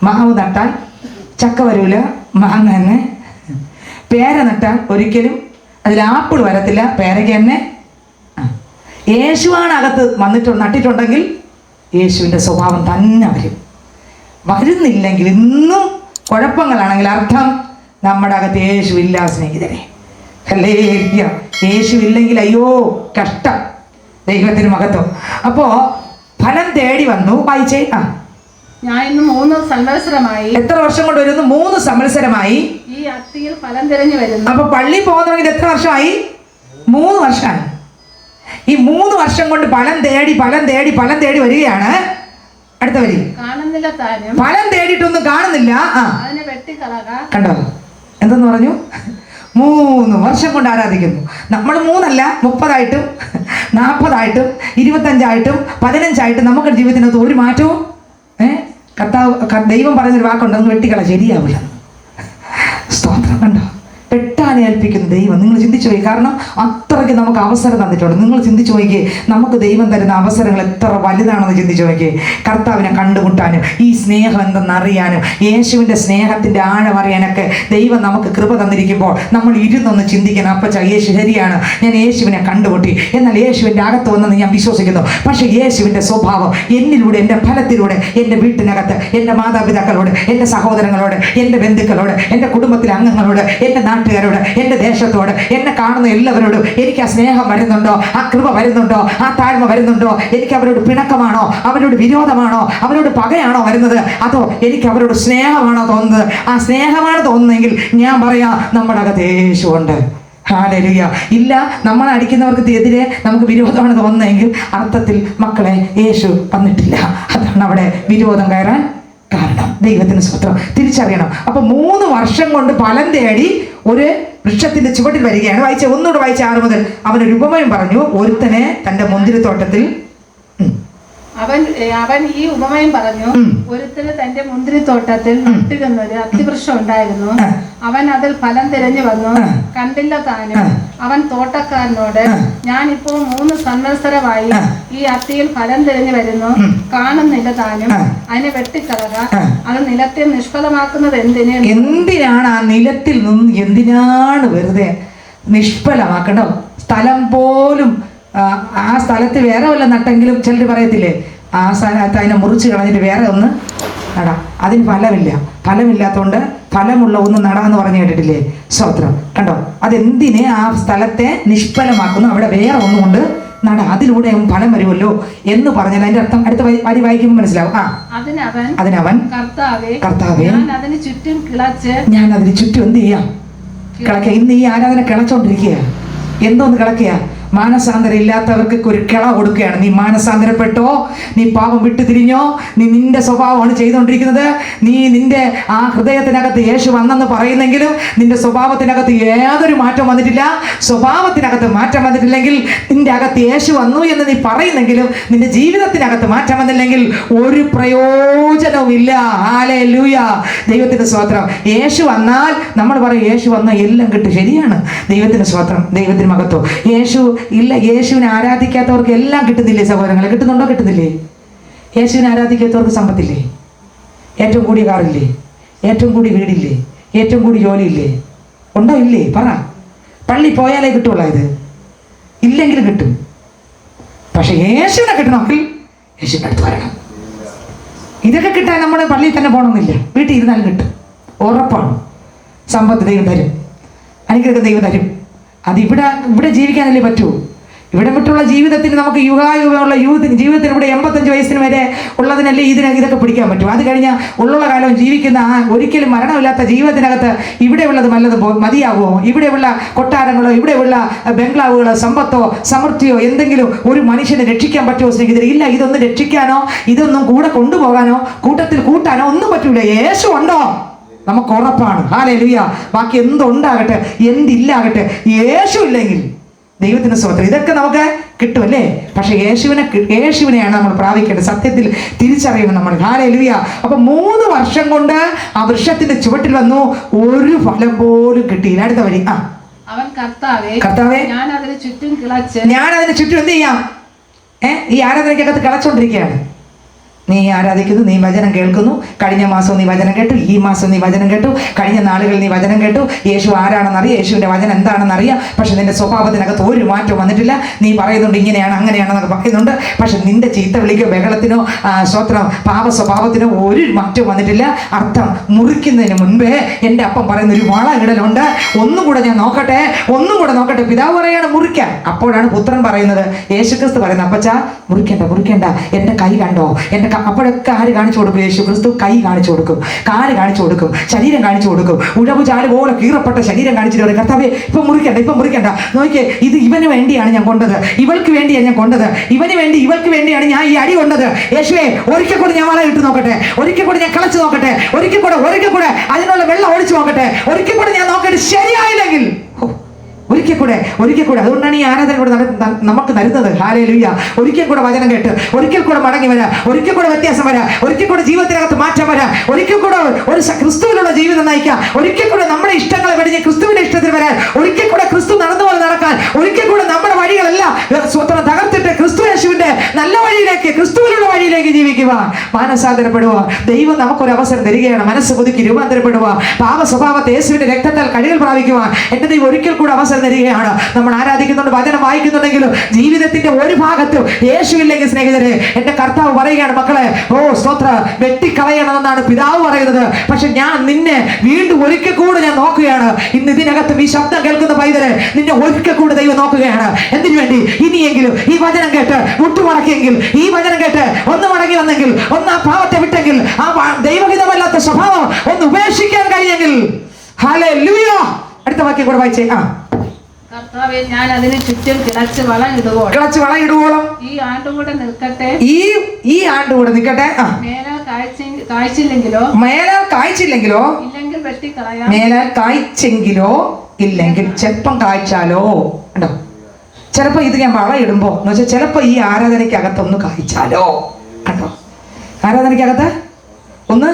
മാവ് നട്ടാൽ ചക്ക വരൂല, മാങ്ങ തന്നെ. പേര നട്ടാൽ ഒരിക്കലും അതിൽ ആപ്പിൾ വരത്തില്ല, പേരയ്ക്ക് തന്നെ. യേശുവാണ് അകത്ത് നട്ടിട്ടുണ്ടെങ്കിൽ യേശുവിൻ്റെ സ്വഭാവം തന്നെ വരും. വരുന്നില്ലെങ്കിൽ ഇന്നും കുഴപ്പങ്ങളാണെങ്കിൽ അർത്ഥം നമ്മുടെ അകത്ത് യേശു ഇല്ല സ്നേഹിതരെ. ഹല്ലേലൂയ. യേശു ഇല്ലെങ്കിൽ അയ്യോ കഷ്ടം. ദൈവത്തിന് മഹത്വം. അപ്പോൾ ഫലം തേടി വന്നു. വായിച്ചേ. ഞാൻ ഇന്ന് 3 സംവത്സരമായി. എത്ര വർഷം കൊണ്ട് വരുന്നു? 3 സംവത്സരമായി ഈ അത്തിയിൽ ഫലം തിരഞ്ഞു വരുന്നു. അപ്പൊ പള്ളി പോകുന്നവങ്കിൽ എത്ര വർഷമായി? 3 വർഷമായി. ഈ 3 വർഷം കൊണ്ട് ഫലം തേടി വരികയാണ്. അടുത്ത വരി. കാണുന്നില്ല താനും. ഫലം തേടിയിട്ടൊന്നും കാണുന്നില്ല. അതിനെ വെട്ടിക്കളക. കണ്ടോ എന്തെന്ന് പറഞ്ഞു? 3 വർഷം കൊണ്ട് ആരാധിക്കുന്നു. നമ്മൾ 3 അല്ല 30 40 25 15 നമുക്ക് ജീവിതത്തിനകത്ത് ഒരു മാറ്റവും ദൈവം പറയുന്നൊരു വാക്കുണ്ട്, ഒന്ന് വെട്ടിക്കള, ശരിയാവില്ല. സ്തോത്രം. കണ്ടോ, പെട്ടാനെ ഏൽപ്പിക്കുന്ന ദൈവം. നിങ്ങൾ ചിന്തിച്ചു പോയി. കാരണം അത്രയ്ക്ക് നമുക്ക് അവസരം തന്നിട്ടുണ്ട്. നിങ്ങൾ ചിന്തിച്ചു നോക്കിയേ, നമുക്ക് ദൈവം തരുന്ന അവസരങ്ങൾ എത്ര വലുതാണെന്ന് ചിന്തിച്ചു നോക്കിയേ. കർത്താവിനെ കണ്ടുമുട്ടാനും ഈ സ്നേഹം എന്തെന്നറിയാനും യേശുവിൻ്റെ സ്നേഹത്തിൻ്റെ ആഴം അറിയാനൊക്കെ ദൈവം നമുക്ക് കൃപ തന്നിരിക്കുമ്പോൾ നമ്മൾ ഇരുന്നൊന്ന് ചിന്തിക്കണം. അപ്പച്ച യേശു ശരിയാണ്, ഞാൻ യേശുവിനെ കണ്ടുമുട്ടി, എന്നാൽ യേശുവിൻ്റെ അകത്ത് വന്നെന്ന് ഞാൻ വിശ്വസിക്കുന്നു. പക്ഷേ യേശുവിൻ്റെ സ്വഭാവം എന്നിലൂടെ, എൻ്റെ ഫലത്തിലൂടെ, എൻ്റെ വീട്ടിനകത്ത്, എൻ്റെ മാതാപിതാക്കളോട്, എൻ്റെ സഹോദരങ്ങളോട്, എൻ്റെ ബന്ധുക്കളോട്, എൻ്റെ കുടുംബത്തിലെ അംഗങ്ങളോട്, എൻ്റെ നാട്ടുകാരോട്, എൻ്റെ ദേശത്തോട്, എന്നെ കാണുന്ന എല്ലാവരോടും എനിക്ക് ആ സ്നേഹം വരുന്നുണ്ടോ? ആ കൃപ വരുന്നുണ്ടോ? ആ താഴ്മ വരുന്നുണ്ടോ? എനിക്ക് അവരോട് പിണക്കമാണോ? അവരോട് വിരോധമാണോ? അവരോട് പകയാണോ വരുന്നത്? അതോ എനിക്ക് അവരോട് സ്നേഹമാണോ തോന്നുന്നത്? ആ സ്നേഹമാണ് തോന്നുന്നതെങ്കിൽ ഞാൻ പറയാം, നമ്മുടെ അകത്ത് യേശുവുണ്ട്. ഹല്ലേലൂയ. ഇല്ല, നമ്മൾ അടിക്കുന്നവർക്ക് എതിരെ നമുക്ക് വിരോധമാണ് തോന്നുന്നതെങ്കിൽ അർത്ഥത്തിൽ മക്കളെ യേശു വന്നിട്ടില്ല. അതാണ് അവിടെ വിരോധം കയറാൻ കാരണം. ദൈവത്തിന് സ്തോത്രം. തിരിച്ചറിയണം. അപ്പൊ 3 വർഷം കൊണ്ട് ഫലം തേടി ഒരു വൃക്ഷത്തിന്റെ ചുവട്ടിൽ വരികയാണ്. ഒന്നുകൂടെ വായിച്ച 6 മുതൽ. അവനൊരു ഉപമയും പറഞ്ഞു. ഒരുത്തനെ തന്റെ മുന്തിരിത്തോട്ടത്തിൽ അവൻ ഈ ഉപമയും പറഞ്ഞു. ഒരുത്തന് തന്റെ മുന്തിരിത്തോട്ടത്തിൽ നട്ടിരുന്നൊരു അത്തിവൃക്ഷം ഉണ്ടായിരുന്നു. അവൻ അതിൽ ഫലം തിരഞ്ഞു വന്നു, കണ്ടില്ല താനും. അവൻ തോട്ടക്കാരനോട്, ഞാനിപ്പോ 3 സംവത്സരമായി ഈ അത്തിയിൽ ഫലം തിരഞ്ഞു വരുന്നു, കാണുന്നില്ല താനും. അതിനെ വെട്ടിക്കളക. അത് നിലത്തെ നിഷ്ഫലമാക്കുന്നത് എന്തിനാണ്? ആ നിലത്തിൽ നിന്ന് എന്തിനാണ് വെറുതെ നിഷ്ഫലമാക്കണ്ടോ? സ്ഥലം പോലും ആ സ്ഥലത്ത് വേറെ വല്ല നട്ടെങ്കിലും ചിലർ പറയത്തില്ലേ, ആ സ്ഥലത്ത് അതിനെ മുറിച്ച് കളഞ്ഞിട്ട് വേറെ ഒന്ന് നടാം. അതിന് ഫലമില്ലാത്തതുകൊണ്ട് ഫലമുള്ള ഒന്ന് നടാന്ന് പറഞ്ഞു കേട്ടിട്ടില്ലേ? സ്തോത്രം. കണ്ടോ, അതെന്തിനെ ആ സ്ഥലത്തെ നിഷ്ഫലമാക്കുന്നു? അവിടെ വേറെ ഒന്നുകൊണ്ട് നടാ, അതിലൂടെ ഫലം വരുമല്ലോ എന്ന് പറഞ്ഞാൽ അതിന്റെ അർത്ഥം അടുത്ത വരി വായിക്കുമ്പോൾ മനസ്സിലാവും. അതിനവൻ കർത്താവേ, ഞാൻ അതിന് ചുറ്റും എന്ത് ചെയ്യാം? കിളക്കുക. ഇന്ന് ഈ ആരാധന കിളച്ചോണ്ടിരിക്കുക. എന്തോന്ന് കിളക്കുക? മാനസാന്തരം ഇല്ലാത്തവർക്ക് ഒരു കിള കൊടുക്കുകയാണ്. നീ മാനസാന്തരപ്പെട്ടോ, നീ പാപം വിട്ടു തിരിഞ്ഞോ, നീ നിന്റെ സ്വഭാവമാണ് ചെയ്തുകൊണ്ടിരിക്കുന്നത്. നീ നിന്റെ ആ ഹൃദയത്തിനകത്ത് യേശു വന്നെന്ന് പറയുന്നെങ്കിലും നിന്റെ സ്വഭാവത്തിനകത്ത് യാതൊരു മാറ്റം വന്നിട്ടില്ല. സ്വഭാവത്തിനകത്ത് മാറ്റം വന്നിട്ടില്ലെങ്കിൽ, നിന്റെ അകത്ത് യേശു വന്നു എന്ന് നീ പറയുന്നെങ്കിലും നിന്റെ ജീവിതത്തിനകത്ത് മാറ്റം വന്നില്ലെങ്കിൽ ഒരു പ്രയോജനവും ഇല്ല. ഹല്ലേലൂയ. ദൈവത്തിന് സ്തോത്രം. യേശു വന്നാൽ നമ്മൾ പറയും യേശു വന്നാൽ എല്ലാം കിട്ടും. ശരിയാണ്. ദൈവത്തിന് സ്തോത്രം. ദൈവത്തിന് മഹത്വം. യേശുവിനെ ആരാധിക്കാത്തവർക്ക് എല്ലാം കിട്ടുന്നില്ലേ സഹോദരങ്ങളെ? കിട്ടുന്നുണ്ടോ? കിട്ടുന്നില്ലേ? യേശുവിനെ ആരാധിക്കാത്തവർക്ക് സമ്പത്തില്ലേ? ഏറ്റവും കൂടിയ കാറില്ലേ? ഏറ്റവും കൂടി വീടില്ലേ? ഏറ്റവും കൂടി ജോലിയില്ലേ? ഉണ്ടോ? ഇല്ലേ? പറ. പള്ളി പോയാലേ കിട്ടുള്ളൂ. ഇത് ഇല്ലെങ്കിലും കിട്ടും. പക്ഷെ യേശുവിനെ കിട്ടണമെങ്കിൽ യേശുവിൻ്റെ അടുത്ത് വരണം. ഇതൊക്കെ കിട്ടാൻ നമ്മൾ പള്ളിയിൽ തന്നെ പോകണമെന്നില്ല. വീട്ടിൽ ഇരുന്നാലും കിട്ടും. ഉറപ്പാണ്. സമ്പത്ത് ദൈവം തരും, അനുഗ്രഹം ദൈവം തരും. ഇവിടെ ജീവിക്കാനല്ലേ പറ്റൂ? ഇവിടെ വിട്ടുള്ള ജീവിതത്തിന് നമുക്ക് യുഗായുഗമുള്ള ജീവിതത്തിന് ഇവിടെ 85 വയസ്സിന് വരെ ഉള്ളതിനല്ലേ ഇതൊക്കെ പിടിക്കാൻ പറ്റും. അത് കഴിഞ്ഞാൽ ഉള്ള കാലം ജീവിക്കുന്ന ആ ഒരിക്കലും മരണമില്ലാത്ത ജീവിതത്തിനകത്ത് ഇവിടെയുള്ളത് വല്ലതും മതിയാകുമോ? ഇവിടെയുള്ള കൊട്ടാരങ്ങളോ, ഇവിടെയുള്ള ബംഗ്ലാവുകളോ, സമ്പത്തോ, സമൃദ്ധിയോ എന്തെങ്കിലും ഒരു മനുഷ്യനെ രക്ഷിക്കാൻ പറ്റുമോ സ്നേഹിതരെ? ഇല്ല. ഇതൊന്നും രക്ഷിക്കാനോ, ഇതൊന്നും കൂടെ കൊണ്ടുപോകാനോ, കൂട്ടത്തിൽ കൂട്ടാനോ ഒന്നും പറ്റൂല. യേശു ഉണ്ടോ? നമുക്ക് ഉറപ്പാണ്. ഹല്ലേലൂയ. ബാക്കി എന്തുണ്ടാകട്ടെ, എന്തില്ലാകട്ടെ, യേശു ഇല്ലെങ്കിൽ ദൈവത്തിന് സ്തോത്രം. ഇതൊക്കെ നമുക്ക് കിട്ടുമല്ലേ? പക്ഷെ യേശുവിനെയാണ് നമ്മൾ പ്രാപിക്കേണ്ടത്. സത്യത്തിൽ തിരിച്ചറിയണം നമ്മൾ. ഹല്ലേലൂയ. അപ്പൊ 3 വർഷം കൊണ്ട് ആ വൃക്ഷത്തിന്റെ ചുവട്ടിൽ വന്നു, ഒരു ഫലം പോലും കിട്ടിയില്ല. അടുത്ത വരി. അവൻ കർത്താവേ, ഞാൻ അതിന് ചുറ്റും എന്ത് ചെയ്യാം? ഈ ആരാധനയ്ക്കകത്ത് കിളച്ചോണ്ടിരിക്കുകയാണ്. നീ ആരാധിക്കുന്നു, നീ വചനം കേൾക്കുന്നു. കഴിഞ്ഞ മാസം നീ വചനം കേട്ടു, ഈ മാസം നീ വചനം കേട്ടു, കഴിഞ്ഞ നാളുകളിൽ നീ വചനം കേട്ടു. യേശു ആരാണെന്നറിയാം, യേശുവിൻ്റെ വചനം എന്താണെന്നറിയാം. പക്ഷെ നിന്റെ സ്വഭാവത്തിനകത്ത് ഒരു മാറ്റവും വന്നിട്ടില്ല. നീ പറയുന്നുണ്ട് ഇങ്ങനെയാണ് അങ്ങനെയാണെന്നൊക്കെ പറയുന്നുണ്ട്. പക്ഷെ നിന്റെ ചീത്ത വിളിക്കോ ബഹളത്തിനോ സ്വത്രം പാപ സ്വഭാവത്തിനോ ഒരു മാറ്റവും വന്നിട്ടില്ല. അർത്ഥം മുറിക്കുന്നതിന് മുൻപേ എൻ്റെ അപ്പം പറയുന്ന ഒരു വള ഇടലുണ്ട്. ഒന്നും കൂടെ ഞാൻ നോക്കട്ടെ, ഒന്നും കൂടെ നോക്കട്ടെ. പിതാവ് പറയാണ് മുറിക്കാൻ. അപ്പോഴാണ് പുത്രൻ പറയുന്നത്, യേശുക്രിസ്തു പറയുന്നത്, അപ്പച്ചാ മുറിക്കണ്ട മുറിക്കണ്ട, എൻ്റെ കൈ കണ്ടോ, എൻ്റെ അപ്പോഴൊക്കെ ആര് കാണിച്ചു കൊടുക്കും? യേശു ക്രിസ്തു കൈ കാണിച്ചു കൊടുക്കും, കാല് കാണിച്ചു കൊടുക്കും, ശരീരം കാണിച്ചു കൊടുക്കും. ഉഴവു ചാല് പോലെ കീറപ്പെട്ട ശരീരം കാണിച്ചിട്ട് പറയും, കർത്താവേ ഇപ്പം മുറിക്കണ്ട, ഇപ്പം മുറിക്കണ്ട, നോക്കിയേ ഇത് ഇവന് വേണ്ടിയാണ് ഞാൻ കൊണ്ടത്, ഇവൾക്ക് വേണ്ടിയാണ് ഞാൻ കൊണ്ടത്, ഇവന് വേണ്ടി ഇവൾക്ക് വേണ്ടിയാണ് ഞാൻ ഈ അടി കൊണ്ടത്. യേശുവേ ഒരിക്കൽ കൂടെ ഞാൻ വള ഇട്ട് നോക്കട്ടെ, ഒരിക്കൽ കൂടെ ഞാൻ കളച്ച് നോക്കട്ടെ, ഒരിക്കൽ കൂടെ അതിനുള്ള വെള്ളം ഒഴിച്ചു നോക്കട്ടെ, ഒരിക്കൽ കൂടെ ഞാൻ നോക്കട്ടെ. ശരിയായില്ലെങ്കിൽ ഒരിക്കൽ കൂടെ അതുകൊണ്ടാണ് ഈ ആരാധന കൂടെ നമുക്ക് തരുന്നത്. ഹല്ലേലൂയ. ഒരിക്കൽ കൂടെ വചനം കേട്ട്, ഒരിക്കൽ കൂടെ മടങ്ങി വരാം, ഒരിക്കൽ കൂടെ വ്യത്യാസം വരാം, ഒരിക്കൽ കൂടെ ജീവിതത്തിനകത്ത് മാറ്റം വരാം, ഒരിക്കൽ കൂടെ ഒരു ക്രിസ്തുവിലുള്ള ജീവിതം നയിക്കാം, ഒരിക്കൽ കൂടെ നമ്മുടെ ഇഷ്ടങ്ങളെ വെടിഞ്ഞ് ക്രിസ്തുവിന്റെ ഇഷ്ടത്തിൽ വരാൻ, ഒരിക്കൽ കൂടെ ക്രിസ്തു നടന്നുപോലെ നടക്കാൻ, ഒരിക്കൽ കൂടെ നമ്മുടെ വഴികളെല്ലാം സ്വന്തം തകർത്തിട്ട് ക്രിസ്തു യേശുവിന്റെ നല്ല വഴിയിലേക്ക്, ക്രിസ്തുവിലുള്ള വഴിയിലേക്ക് ജീവിക്കുവാൻ മാനസാന്തരപ്പെടുക. ദൈവം നമുക്കൊരു അവസരം തരികയാണ്. മനസ്സ് പുതുക്കി രൂപാന്തരപ്പെടുക, പാപ സ്വഭാവത്തെ യേശുവിന്റെ രക്തത്താൽ കഴുകൽ പ്രാപിക്കുവാൻ എന്റെ ദൈവം ഒരിക്കൽ കൂടെ അവസരം തരികയാണ്. നമ്മൾ ആരാധിക്കുന്നുണ്ട്, വചനം വായിക്കുന്നുണ്ടെങ്കിലും ജീവിതത്തിന്റെ ഒരു ഭാഗത്തും യേശുവില്ലെങ്കിൽ സ്നേഹിതരെ, എന്റെ കർത്താവ് പറയുകയാണ്, മക്കളെ സ്തോത്ര വെട്ടിക്കളയണമെന്നാണ് പിതാവ് പറയുന്നത്. പക്ഷെ ഞാൻ നിന്നെ വീണ്ടും ഒരിക്കൽ കൂടെ ഞാൻ നോക്കുകയാണ്. ഇന്ന് ഇതിനകത്തും ഈ ശബ്ദം കേൾക്കുന്ന പൈതലെ നിന്നെ ഒരിക്കൽ കൂടെ ദൈവം നോക്കുകയാണ്. എന്തിനു വേണ്ടി? ഇനിയെങ്കിലും ഈ വചനം കേട്ട് മുട്ടുമടക്കിയെങ്കിൽ, ഈ വചനം കേട്ട് ഒന്ന് മടങ്ങി വന്നെങ്കിൽ, ഒന്ന് ആ പാവത്തെ വിട്ടെങ്കിൽ, ആ ദൈവഹിതമല്ലാത്ത സ്വഭാവം ഒന്ന് ഉപേക്ഷിക്കാൻ കഴിയെങ്കിൽ. ഹല്ലേലൂയ. അടുത്ത വാക്യം കൂടെ വായിച്ചേ. കർത്താവേ ഞാൻ അതിന് ചുറ്റും കിളച്ച് വളം ഇടുവോളം ഈ ആണ്ടുകൂടെ നിൽക്കട്ടെ, ഈ ആണ്ടുകൂടെ നിൽക്കട്ടെ. മേലാൽ കായ്ച്ചില്ലെങ്കിലോ ഇല്ലെങ്കിൽ വെട്ടിക്കളയാം. മേലാൽ കായ്ച്ചെങ്കിലോ ഇല്ലെങ്കിൽ ചിലപ്പം കായ്ച്ചാലോ ഉണ്ടോ. ചിലപ്പോ ഇത് ഞാൻ വളം ഇടുമ്പോ എന്ന് വെച്ചാൽ ചിലപ്പോ ഈ ആരാധനയ്ക്കകത്തൊന്ന് കായ്ച്ചാലോ കണ്ടോ. ആരാധനയ്ക്കകത്ത് ഒന്ന്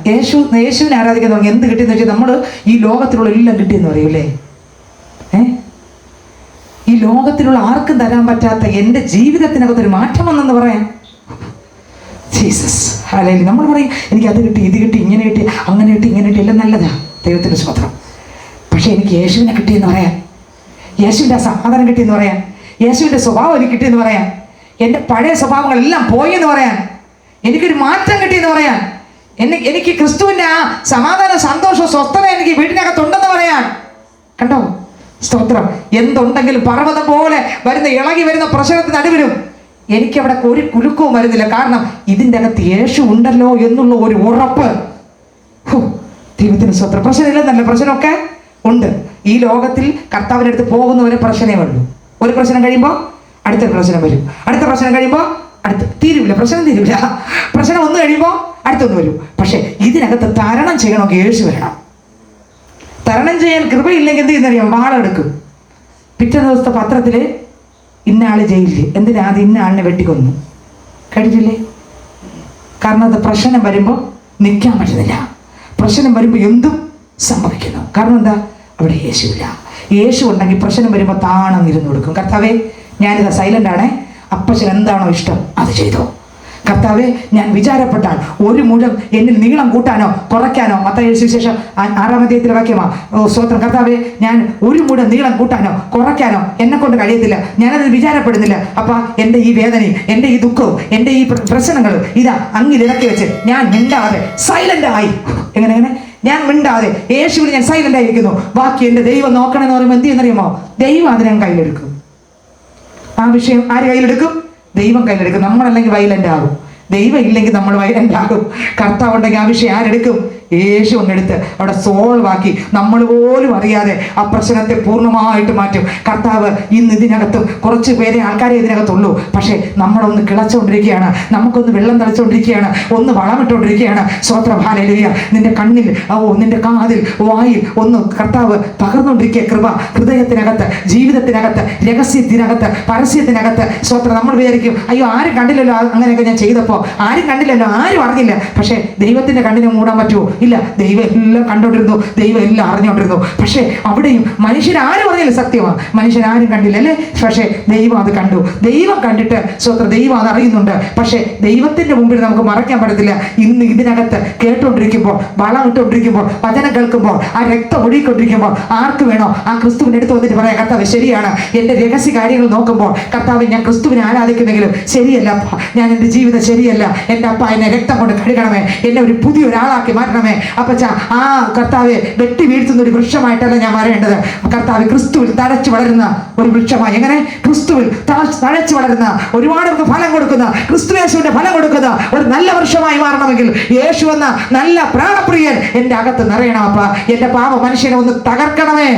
യേശുവിനെ ആരാധിക്കാൻ തുടങ്ങി. എന്ത് കിട്ടിയെന്ന് വെച്ചാൽ നമ്മൾ ഈ ലോകത്തിലുള്ള എല്ലാം കിട്ടിയെന്ന് പറയൂലേ. ഈ ലോകത്തിലുള്ള ആർക്കും തരാൻ പറ്റാത്ത എൻ്റെ ജീവിതത്തിനകത്തൊരു മാറ്റം വന്നെന്ന് പറയാം. ജീസസ്. ഹല്ലേലൂയ. നമ്മൾ പറയും എനിക്ക് അത് കിട്ടി, ഇത് കിട്ടി, ഇങ്ങനെ കിട്ടി, അങ്ങനെ കിട്ടി, ഇങ്ങനെ കിട്ടി, എല്ലാം നല്ലതാ, ദൈവത്തിൻ്റെ സ്തോത്രം. പക്ഷെ എനിക്ക് യേശുവിനെ കിട്ടിയെന്ന് പറയാം, യേശുവിൻ്റെ സമാധാനം കിട്ടിയെന്ന് പറയാം, യേശുവിൻ്റെ സ്വഭാവം എനിക്ക് കിട്ടിയെന്ന് പറയാം, എൻ്റെ പഴയ സ്വഭാവങ്ങളെല്ലാം പോയെന്ന് പറയാൻ, എനിക്കൊരു മാറ്റം കിട്ടിയെന്ന് പറയാൻ, എനിക്ക് ക്രിസ്തുവിൻ്റെ ആ സമാധാനം, സന്തോഷം, സ്വസ്ഥത എനിക്ക് വീട്ടിനകത്തുണ്ടെന്ന് പറയാൻ. കണ്ടോ സ്തോത്രം. എന്തുണ്ടെങ്കിലും പർവ്വതം പോലെ വരുന്ന ഇളകി വരുന്ന പ്രശ്നത്തിന് നടുവിലും എനിക്കവിടെ ഒരു കുലുക്കവും വരുന്നില്ല. കാരണം ഇതിൻ്റെ അകത്ത് യേശു ഉണ്ടല്ലോ എന്നുള്ള ഒരു ഉറപ്പ്. ദൈവത്തിന് സ്തോത്രം. പ്രശ്നമില്ലെന്നല്ല, പ്രശ്നമൊക്കെ ഉണ്ട്. ഈ ലോകത്തിൽ കർത്താവിൻ്റെ അടുത്ത് പോകുന്നവരെ പ്രശ്നമേ ഉള്ളൂ. ഒരു പ്രശ്നം കഴിയുമ്പോൾ അടുത്തൊരു പ്രശ്നം വരും, അടുത്ത പ്രശ്നം കഴിയുമ്പോൾ തീരുവില്ല, പ്രശ്നം തീരുവില്ല. പ്രശ്നം ഒന്ന് കഴിയുമ്പോൾ അടുത്തൊന്ന് വരും. പക്ഷെ ഇതിനകത്ത് തരണം ചെയ്യണമെങ്കിൽ യേശു വേണം. തരണം ചെയ്യാൻ കൃപയില്ലെങ്കിൽ എന്ത് ചെയ്യുന്നറിയാം? വാളെടുക്കും. പിറ്റേ ദിവസത്തെ പത്രത്തിൽ ഇന്ന ആള് ജയിലിൽ, എന്തിനാ? അത് ഇന്ന ആളിനെ വെട്ടിക്കൊന്നു, കഴിഞ്ഞില്ലേ? കാരണം അത് പ്രശ്നം വരുമ്പോൾ നിൽക്കാൻ പറ്റുന്നില്ല. പ്രശ്നം വരുമ്പോൾ എന്തും സംഭവിക്കുന്നു. കാരണം എന്താ? അവിടെ യേശുവില്ല. യേശു ഉണ്ടെങ്കിൽ പ്രശ്നം വരുമ്പോൾ താണം ഇരുന്ന് കൊടുക്കും. കർത്താവേ ഞാനിതാ സൈലൻ്റ് ആണേ, അപ്പച്ചൻ എന്താണോ ഇഷ്ടം അത് ചെയ്തോ. കർത്താവേ ഞാൻ വിചാരപ്പെട്ടാൽ ഒരു മുഴം എന്നിൽ നീളം കൂട്ടാനോ കുറയ്ക്കാനോ, മത്തായി സുവിശേഷം 6-ാം അധ്യായത്തിലെ വാക്യമാ. സ്തോത്രം. കർത്താവേ ഞാൻ ഒരു മുഴം നീളം കൂട്ടാനോ കുറയ്ക്കാനോ എന്നെ കൊണ്ട് കഴിയത്തില്ല, ഞാനത് വിചാരപ്പെടുന്നില്ല. അപ്പം എൻ്റെ ഈ വേദനയും എൻ്റെ ഈ ദുഃഖവും എൻ്റെ ഈ പ്രശ്നങ്ങളും ഇതാ അങ്ങിലിറക്കി വെച്ച് ഞാൻ മിണ്ടാതെ സൈലൻ്റ് ആയി. എങ്ങനെ ഞാൻ മിണ്ടാതെ യേശുവിന് ഞാൻ സൈലൻ്റ് ആയിരിക്കുന്നു. ബാക്കി എൻ്റെ ദൈവം നോക്കണമെന്ന് പറയുമ്പോൾ എന്ത് ചെയ്യുന്നറിയുമോ? ദൈവം അതിനെ കയ്യിലെടുക്കും. ആ വിഷയം ആര് കയ്യിലെടുക്കും? ദൈവം കയ്യിലെടുക്കും. നമ്മളല്ലെങ്കിൽ വൈലൻ്റ് ആകും, ദൈവം ഇല്ലെങ്കിൽ നമ്മൾ വൈലൻ്റ് ആകും. കർത്താവ് ഉണ്ടെങ്കിൽ ആ വിഷയം ആരെടുക്കും? യേശു കൊണ്ടെടുത്ത് അവിടെ സോൾവ് ആക്കി നമ്മൾ പോലും അറിയാതെ ആ പ്രശ്നത്തെ പൂർണ്ണമായിട്ട് മാറ്റും. കർത്താവ് ഇന്ന് ഇതിനകത്തും കുറച്ച് പേരെ ആൾക്കാരെ ഇതിനകത്തുള്ളൂ. പക്ഷേ നമ്മളൊന്ന് കിളച്ചുകൊണ്ടിരിക്കുകയാണ്, നമുക്കൊന്ന് വെള്ളം തളിച്ചുകൊണ്ടിരിക്കുകയാണ്, ഒന്ന് വളമിട്ടുകൊണ്ടിരിക്കുകയാണ്. സ്തോത്രം. ഹല്ലേലൂയ. നിന്റെ കണ്ണിൽ നിന്റെ കാതിൽ വായിൽ ഒന്ന് കർത്താവ് പകർന്നുകൊണ്ടിരിക്കുക. കൃപ ഹൃദയത്തിനകത്ത്, ജീവിതത്തിനകത്ത്, രഹസ്യത്തിനകത്ത്, പരസ്യത്തിനകത്ത്. സ്തോത്രം. നമ്മൾ വിചാരിക്കും അയ്യോ ആരും കണ്ടില്ലല്ലോ അങ്ങനെയൊക്കെ ഞാൻ ചെയ്തപ്പോൾ നോക്കിയപ്പോൾ ആരും കണ്ടില്ലല്ലോ, ആരും അറിഞ്ഞില്ല. പക്ഷേ ദൈവത്തിന്റെ കണ്ണിനെ മൂടാൻ പറ്റുമോ? ഇല്ല. ദൈവം എല്ലാം കണ്ടോണ്ടിരുന്നു, ദൈവം എല്ലാം അറിഞ്ഞോണ്ടിരുന്നു. പക്ഷേ അവിടെയും മനുഷ്യരാരും അറിയില്ല, സത്യമാണ്, മനുഷ്യരാരും കണ്ടില്ല അല്ലേ? പക്ഷേ ദൈവം അത് കണ്ടു. ദൈവം കണ്ടിട്ട് സ്വന്തം ദൈവം അത് അറിയുന്നുണ്ട്. പക്ഷേ ദൈവത്തിന്റെ മുമ്പിൽ നമുക്ക് മറയ്ക്കാൻ പറ്റത്തില്ല. ഇന്ന് ഇതിനകത്ത് കേട്ടോണ്ടിരിക്കുമ്പോൾ, വളം ഇട്ടുകൊണ്ടിരിക്കുമ്പോൾ, വചനം കേൾക്കുമ്പോൾ, ആ രക്തം ഒഴുകിക്കൊണ്ടിരിക്കുമ്പോൾ ആർക്ക് വേണോ ആ ക്രിസ്തുവിന്റെ അടുത്ത് വന്നിട്ട് പറയാം, കർത്താവ് ശരിയാണ്, എന്റെ രഹസ്യ കാര്യങ്ങൾ നോക്കുമ്പോൾ കർത്താവ് ഞാൻ ക്രിസ്തുവിനെ ആരാധിക്കുന്നെങ്കിലും ശരിയല്ല, ഞാൻ എൻ്റെ ജീവിതം ശരിയല്ല, എൻ്റെ അപ്പ എന്നെ രക്തം കൊണ്ട് കഴുകണമേ, എന്നെ ഒരു പുതിയൊരാളാക്കി മാറ്റണമേ. അപ്പച്ച ആ കർത്താവെ വെട്ടി വീഴ്ത്തുന്ന ഒരു വൃക്ഷമായിട്ടല്ല ഞാൻ വരേണ്ടത്. കർത്താവ് ക്രിസ്തുവിൽ തഴച്ചു വളരുന്ന ഒരു വൃക്ഷമായി, എങ്ങനെ ക്രിസ്തുവിൽ തഴച്ചു വളരുന്ന, ഒരുപാട് ഫലം കൊടുക്കുന്ന, ക്രിസ്തുയേശുവിന്റെ ഫലം കൊടുക്കുന്ന ഒരു നല്ല വൃക്ഷമായി മാറണമെങ്കിൽ യേശു എന്ന നല്ല പ്രാണപ്രിയൻ എൻ്റെ അകത്ത് നിറയണം. അപ്പ എൻ്റെ പാപ മനുഷ്യനെ ഒന്ന് തകർക്കണമേ.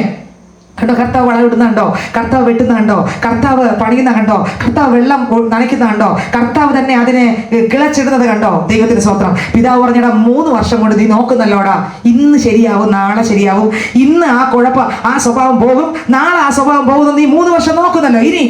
കണ്ടോ, കർത്താവ് വളവിടുന്നുണ്ടോ, കർത്താവ് വെട്ടുന്നുണ്ടോ, കർത്താവ് പണിയുന്ന കണ്ടോ, കർത്താവ് വെള്ളം നനയ്ക്കുന്ന കണ്ടോ, കർത്താവ് തന്നെ അതിനെ കിളച്ചിടുന്നത് കണ്ടോ. ദൈവത്തിന് സ്വത്രം. പിതാവ് പറഞ്ഞടാ 3 വർഷം കൊണ്ട് നീ നോക്കുന്നല്ലോടാ, ഇന്ന് ശരിയാവും, നാളെ ശരിയാവും, ഇന്ന് ആ ആ സ്വഭാവം പോകും, നാളെ ആ സ്വഭാവം പോകുന്നു, നീ 3 വർഷം നോക്കുന്നല്ലോ, ഇനി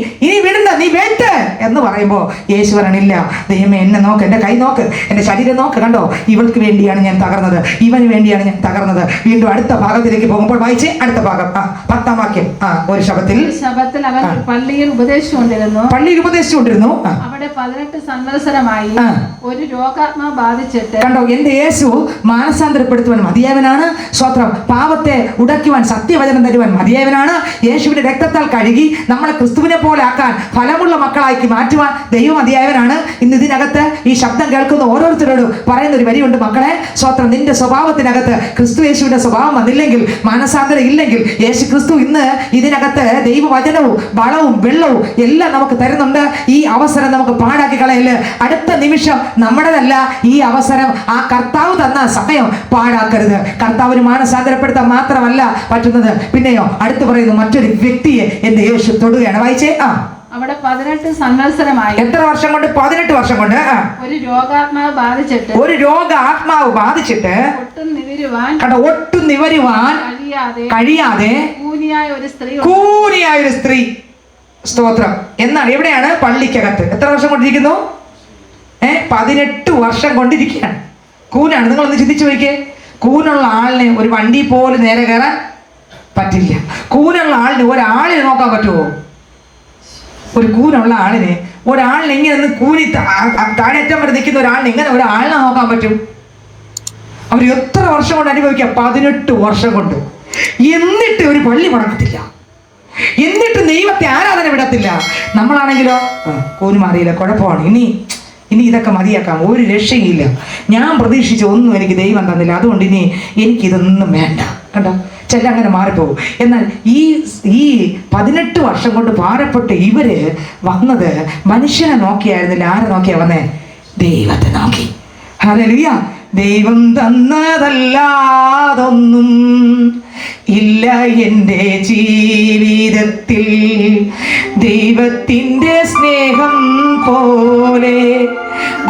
വിടണ്ട, നീ വെട്ട് എന്ന് പറയുമ്പോൾ യേശു പറയണില്ല, ദൈവമേ എന്നെ നോക്ക്, എൻ്റെ കൈ നോക്ക്, എൻ്റെ ശരീരം നോക്ക്, കണ്ടോ ഇവൾക്ക് വേണ്ടിയാണ് ഞാൻ തകർന്നത്, ഇവന് വേണ്ടിയാണ് ഞാൻ തകർന്നത്. വീണ്ടും അടുത്ത ഭാഗത്തിലേക്ക് പോകുമ്പോൾ വായിച്ചേ, അടുത്ത ഭാഗം 10-ാം വാക്യം. ഒരു ശബത്തിൽ അവൻ പള്ളിയിൽ ഉപദേശിച്ചുകൊണ്ടിരുന്നു. അവിടെ 18 സംവത്സരമായി ഒരു രോഗാത്മാവ് ബാധിച്ചിട്ട്. കണ്ടോ, എന്റെ യേശു മാനസാന്തരപ്പെടുത്തുവാൻ മതിയായവനാണ്. സ്വത്രം. പാപത്തെ ഉടയ്ക്കുവാൻ, സത്യവചനം തരുവാൻ മതിയായവനാണ്. യേശുവിന്റെ രക്തത്താൽ കഴുകി നമ്മളെ ക്രിസ്തുവിനെ പോലെ ആക്കാൻ, ഫലമുള്ള മക്കളാക്കി മാറ്റുവാൻ ദൈവം മതിയായവനാണ്. ഇന്ന് ഇതിനകത്ത് ഈ ശബ്ദം കേൾക്കുന്ന ഓരോരുത്തരോടും പറയുന്ന ഒരു വരിയുണ്ട്, മക്കളെ സ്വത്രം, നിന്റെ സ്വഭാവത്തിനകത്ത് ക്രിസ്തു യേശുവിന്റെ സ്വഭാവം വന്നില്ലെങ്കിൽ, മാനസാന്തരം ഇല്ലെങ്കിൽ, യേശു ക്രിസ്തു ഇന്ന് ഇതിനകത്ത് ദൈവവചനവും വളവും വെള്ളവും എല്ലാം നമുക്ക് തരുന്നുണ്ട്. ഈ അവസരം നമുക്ക് പാഴാക്കി കളയല്. അടുത്ത നിമിഷം നമ്മുടേതല്ല ഈ അവസരം, ആ കർത്താവ് തന്ന സമയം പാഴാക്കരുത്. കർത്താവിന് മാനസാന്തരപ്പെടുത്താൻ മാത്രമല്ല പറ്റുന്നത്, പിന്നെയോ അടുത്ത് പറയുന്നു മറ്റൊരു വ്യക്തിയെ എന്റെ യേശു തൊടുകയാണ്. വായിച്ചേ. അവിടെ 18 സംവത്സരമായി. എത്ര വർഷം കൊണ്ട്? 18 വർഷം കൊണ്ട് ഒരു രോഗാത്മാവ് ബാധിച്ചിട്ട് ഒട്ടും നിവരുവാൻ കഴിയാതെ കൂനിയായ ഒരു സ്ത്രീ. സ്തോത്രം. എന്നാൽ എവിടെയാണ്? പള്ളിക്കകത്ത്. എത്ര വർഷം കൊണ്ടിരിക്കുന്നു? 18 വർഷം കൊണ്ടിരിക്കുകയാണ്. കൂനാണ്. നിങ്ങളൊന്ന് ചിന്തിച്ചു നോക്കിയേ. കൂനുള്ള ആളിനെ ഒരു വണ്ടി പോലും നേരെ കയറാൻ പറ്റില്ല. കൂനുള്ള ആളിന് ഒരാളിനെ നോക്കാൻ പറ്റുമോ? ഒരു കൂനുള്ള ആളിനെ ഇങ്ങനെ ഒന്ന് കൂനി താഴേറ്റം വരെ നിൽക്കുന്ന ഒരാളിനെ ഇങ്ങനെ ഒരാളിനെ നോക്കാൻ പറ്റും? അവർ എത്ര വർഷം കൊണ്ട് അനുഭവിക്കാം? 18 വർഷം കൊണ്ട്. എന്നിട്ട് ഒരു പള്ളി മുടക്കത്തില്ല, എന്നിട്ട് ദൈവത്തെ ആരാധന വിടത്തില്ല. നമ്മളാണെങ്കിലോ കൂന് മാറിയില്ല, കുഴപ്പമാണ്, ഇനി ഇതൊക്കെ മതിയാക്കാം, ഒരു രക്ഷയില്ല, ഞാൻ പ്രതീക്ഷിച്ച ഒന്നും എനിക്ക് ദൈവം തന്നില്ല, അതുകൊണ്ട് ഇനി എനിക്കിതൊന്നും വേണ്ട. കണ്ടോ, ചില അങ്ങനെ മാറിപ്പോകും. എന്നാൽ ഈ 18 വർഷം കൊണ്ട് ഭാരപ്പെട്ട് ഇവര് വന്നത് മനുഷ്യനെ നോക്കിയായിരുന്നില്ല. ആരെ നോക്കിയാ വന്നേ? ദൈവത്തെ നോക്കി. ഹല്ലേലൂയ. ദൈവം തന്നതല്ലാതൊന്നും ഇല്ല എൻ്റെ ജീവിതത്തിൽ, ദൈവത്തിൻ്റെ സ്നേഹം പോലെ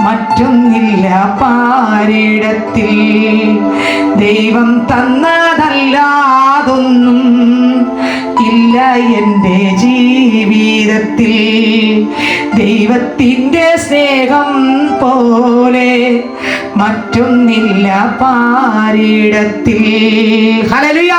മറ്റൊന്നില്ല പാരിടത്തിൽ. ദൈവം തന്നതല്ലാതൊന്നും ഇല്ല എൻ്റെ ജീവിതത്തിൽ, ദൈവത്തിൻ്റെ സ്നേഹം പോലെ മറ്റൊന്നില്ല പാരിടത്തിൽ. ഹല്ലേലൂയ.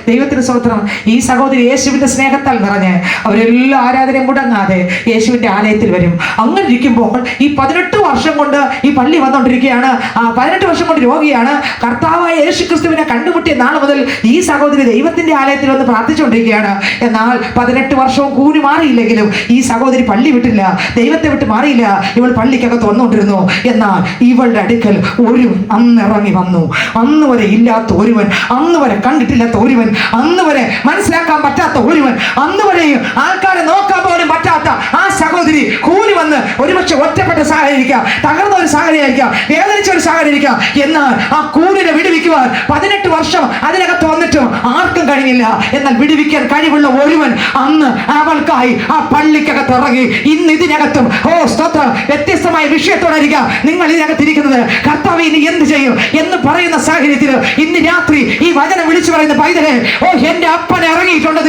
ദൈവത്തിന് സ്തോത്രം. ഈ സഹോദരി യേശുവിന്റെ സ്നേഹത്താൽ നിറഞ്ഞ് അവരെല്ലാം ആരാധനയും മുടങ്ങാതെ യേശുവിന്റെ ആലയത്തിൽ വരും. അങ്ങനെ ഇരിക്കുമ്പോൾ ഈ 18 വർഷം കൊണ്ട് ഈ പള്ളി വന്നുകൊണ്ടിരിക്കുകയാണ്. 18 വർഷം കൊണ്ട് രോഗിയാണ്. കർത്താവായ യേശു ക്രിസ്തുവിനെ കണ്ടുമുട്ടിയ നാൾ മുതൽ ഈ സഹോദരി ദൈവത്തിന്റെ ആലയത്തിൽ വന്ന് പ്രാർത്ഥിച്ചുകൊണ്ടിരിക്കുകയാണ്. എന്നാൽ 18 വർഷവും കൂടി മാറിയില്ലെങ്കിലും ഈ സഹോദരി പള്ളി വിട്ടില്ല, ദൈവത്തെ വിട്ട് മാറിയില്ല. ഇവൾ പള്ളിക്കകത്ത് വന്നുകൊണ്ടിരുന്നു. എന്നാൽ ഇവളുടെ അടുക്കൽ ഒരുവൻ അന്ന് ഇറങ്ങി വന്നു. അന്ന് വരെ ഇല്ലാത്ത ഒരുവൻ, അന്ന് വരെ കണ്ടിട്ടില്ലാത്ത ഒരുവൻ, അന്ന് വരെ മനസ്സിലാക്കാൻ പറ്റാത്ത ഒരുവൻ, അന്ന് വരെയും ആൾക്കാരെ നോക്കാൻ പോലും പറ്റാത്ത ആ സഹോദരി കൂടി വന്ന് ഒരുപക്ഷെ ഒറ്റപ്പെട്ട സാഹചര്യം, തകർന്ന ഒരു സാഹചര്യം, വേദനിച്ച ഒരു സാഹചര്യം. എന്നാൽ ആ കൂടിനെ വിടുവിക്കുവാൻ 18 വർഷം അതിനകത്ത് വന്നിട്ടും ആർക്കും കഴിഞ്ഞില്ല. എന്നാൽ വിടുവിക്കാൻ കഴിവുള്ള ഒരുവൻ അന്ന് അവൾക്കായി ആ പള്ളിക്കകത്ത് ഇറങ്ങി. ഇന്ന് ഇതിനകത്തും സ്തോത്രം, വ്യത്യസ്തമായ വിഷയത്തോടായിരിക്കാം നിങ്ങൾ ഇതിനകത്ത് ഇരിക്കുന്നത്. കർത്താവ് ഇനി എന്ത് ചെയ്യും എന്ന് പറയുന്ന സാഹചര്യത്തിൽ ഇന്ന് രാത്രി ഈ വചനം വിളിച്ചു പറയുന്ന പൈതലെ, പറയട്ടെ, ഓ എന്റെ അപ്പൻ ഇറങ്ങിയിട്ടുണ്ട്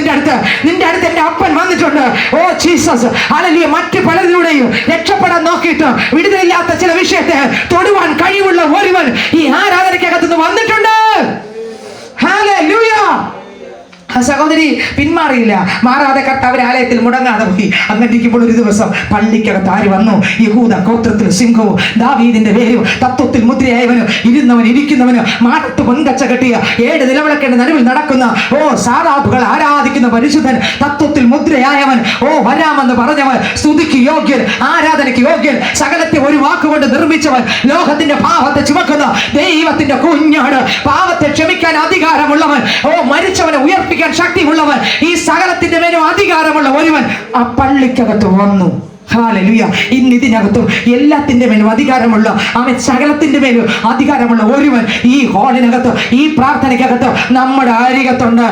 നിന്റെ അടുത്ത് എന്റെ അപ്പൻ വന്നിട്ടുണ്ട്. Oh Jesus, hallelujah. മറ്റു പലതിലൂടെയും രക്ഷപ്പെടാൻ നോക്കിയിട്ട് വിടുതലില്ലാത്ത ചില വിഷയത്തെ തൊടുവാൻ കഴിവുള്ള ഒരുവൻ ഈ ആരാധനയ്ക്കകത്തുനിന്ന് വന്നിട്ടുണ്ട്. ഹല്ലേലൂയ. ആ സഹോദരി പിന്മാറിയില്ല, മാറാതെ കർത്താവിന്റെ ആലയത്തിൽ മുടങ്ങാതെ പോയി. അങ്ങനെ ഇരിക്കുമ്പോൾ ഒരു ദിവസം പള്ളിക്കകത്ത് ആര് വന്നു? യഹൂദ ഗോത്രത്തിൽ സിംഹവും ദാവീദിന്റെ വേരും തത്വത്തിൽ മുദ്രയായവന്, ഇരുന്നവന് ഇരിക്കുന്നവന് മാനത്ത് പൊൻകച്ച കെട്ടിയ 7 നിലവിളക്കിന്റെ നടുവിൽ നടക്കുന്ന സാറാബുകൾ ആരാധിക്കുന്ന പരിശുദ്ധൻ, തത്വത്തിൽ മുദ്രയായവൻ, വരാമെന്ന് പറഞ്ഞവൻ, സ്തുതിക്ക് യോഗ്യൻ, ആരാധനയ്ക്ക് യോഗ്യൻ, സകലത്തെ ഒരു വാക്കുകൊണ്ട് നിർമ്മിച്ചവൻ, ലോകത്തിന്റെ പാപത്തെ ചുമക്കുന്ന ദൈവത്തിന്റെ കുഞ്ഞാണ്, പാപത്തെ ക്ഷമിക്കാൻ അധികാരമുള്ളവൻ, മരിച്ചവനെ ഉയർപ്പിക്കാൻ ശക്തിയുള്ളവൻ, ഈ സകലത്തിന്റെ മേലും അധികാരമുള്ള ഒരുവൻ ആ പള്ളിക്കകത്ത് വന്നു. ഹല്ലേലൂയ. ഇന്ന് ഇതിനകത്തും എല്ലാത്തിന്റെ മേലും അധികാരമുള്ള, അവൻ സകലത്തിന്റെ മേലും അധികാരമുള്ള ഒരുവൻ ഈ ഹാളിനകത്ത്, ഈ പ്രാർത്ഥനയ്ക്കകത്ത് നമ്മുടെ അരികത്തുണ്ട്.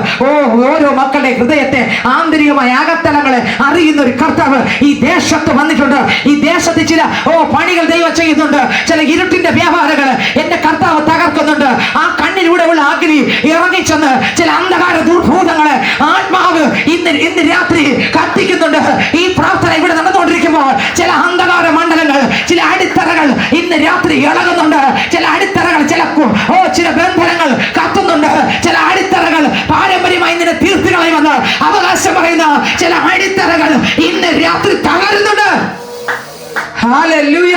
ഓരോ മക്കളുടെ ഹൃദയത്തെ, ആന്തരികമായ അകത്തലങ്ങളെ അറിയുന്ന ഒരു കർത്താവ് ഈ ദേശത്ത് വന്നിട്ടുണ്ട്. ഈ ദേശത്ത് ചില പണികൾ ദൈവം ചെയ്യുന്നുണ്ട്. ചില ഇരുട്ടിന്റെ വ്യാപാരങ്ങൾ എന്റെ കർത്താവ് തകർക്കുന്നുണ്ട്. ആ കണ്ണിലൂടെയുള്ള അഗ്നി ഇറങ്ങിച്ചെന്ന് ചില അന്ധകാര ദുർഭൂതങ്ങളെ ആത്മാവ് ഇന്ന് രാത്രി കത്തിക്കുന്നുണ്ട്. ഈ പ്രാർത്ഥന ഇവിടെ നടന്നുകൊണ്ടിരിക്കും. ചില അന്ധകാര മണ്ഡലങ്ങൾ, ചില അടിത്തറകൾ ഇന്ന് രാത്രി ഇളകുന്നുണ്ട്. ചില അടിത്തറകൾ, ചില ബന്ധനങ്ങൾ കത്തുന്നുണ്ട്. ചില അടിത്തറകൾ പാരമ്പര്യമായി നിന്നെ തീർത്തുകളയുമെന്ന് അവകാശം പറയുന്ന ചില അടിത്തറകൾ ഇന്ന് രാത്രി തകരുന്നുണ്ട്. ഹല്ലേലൂയ.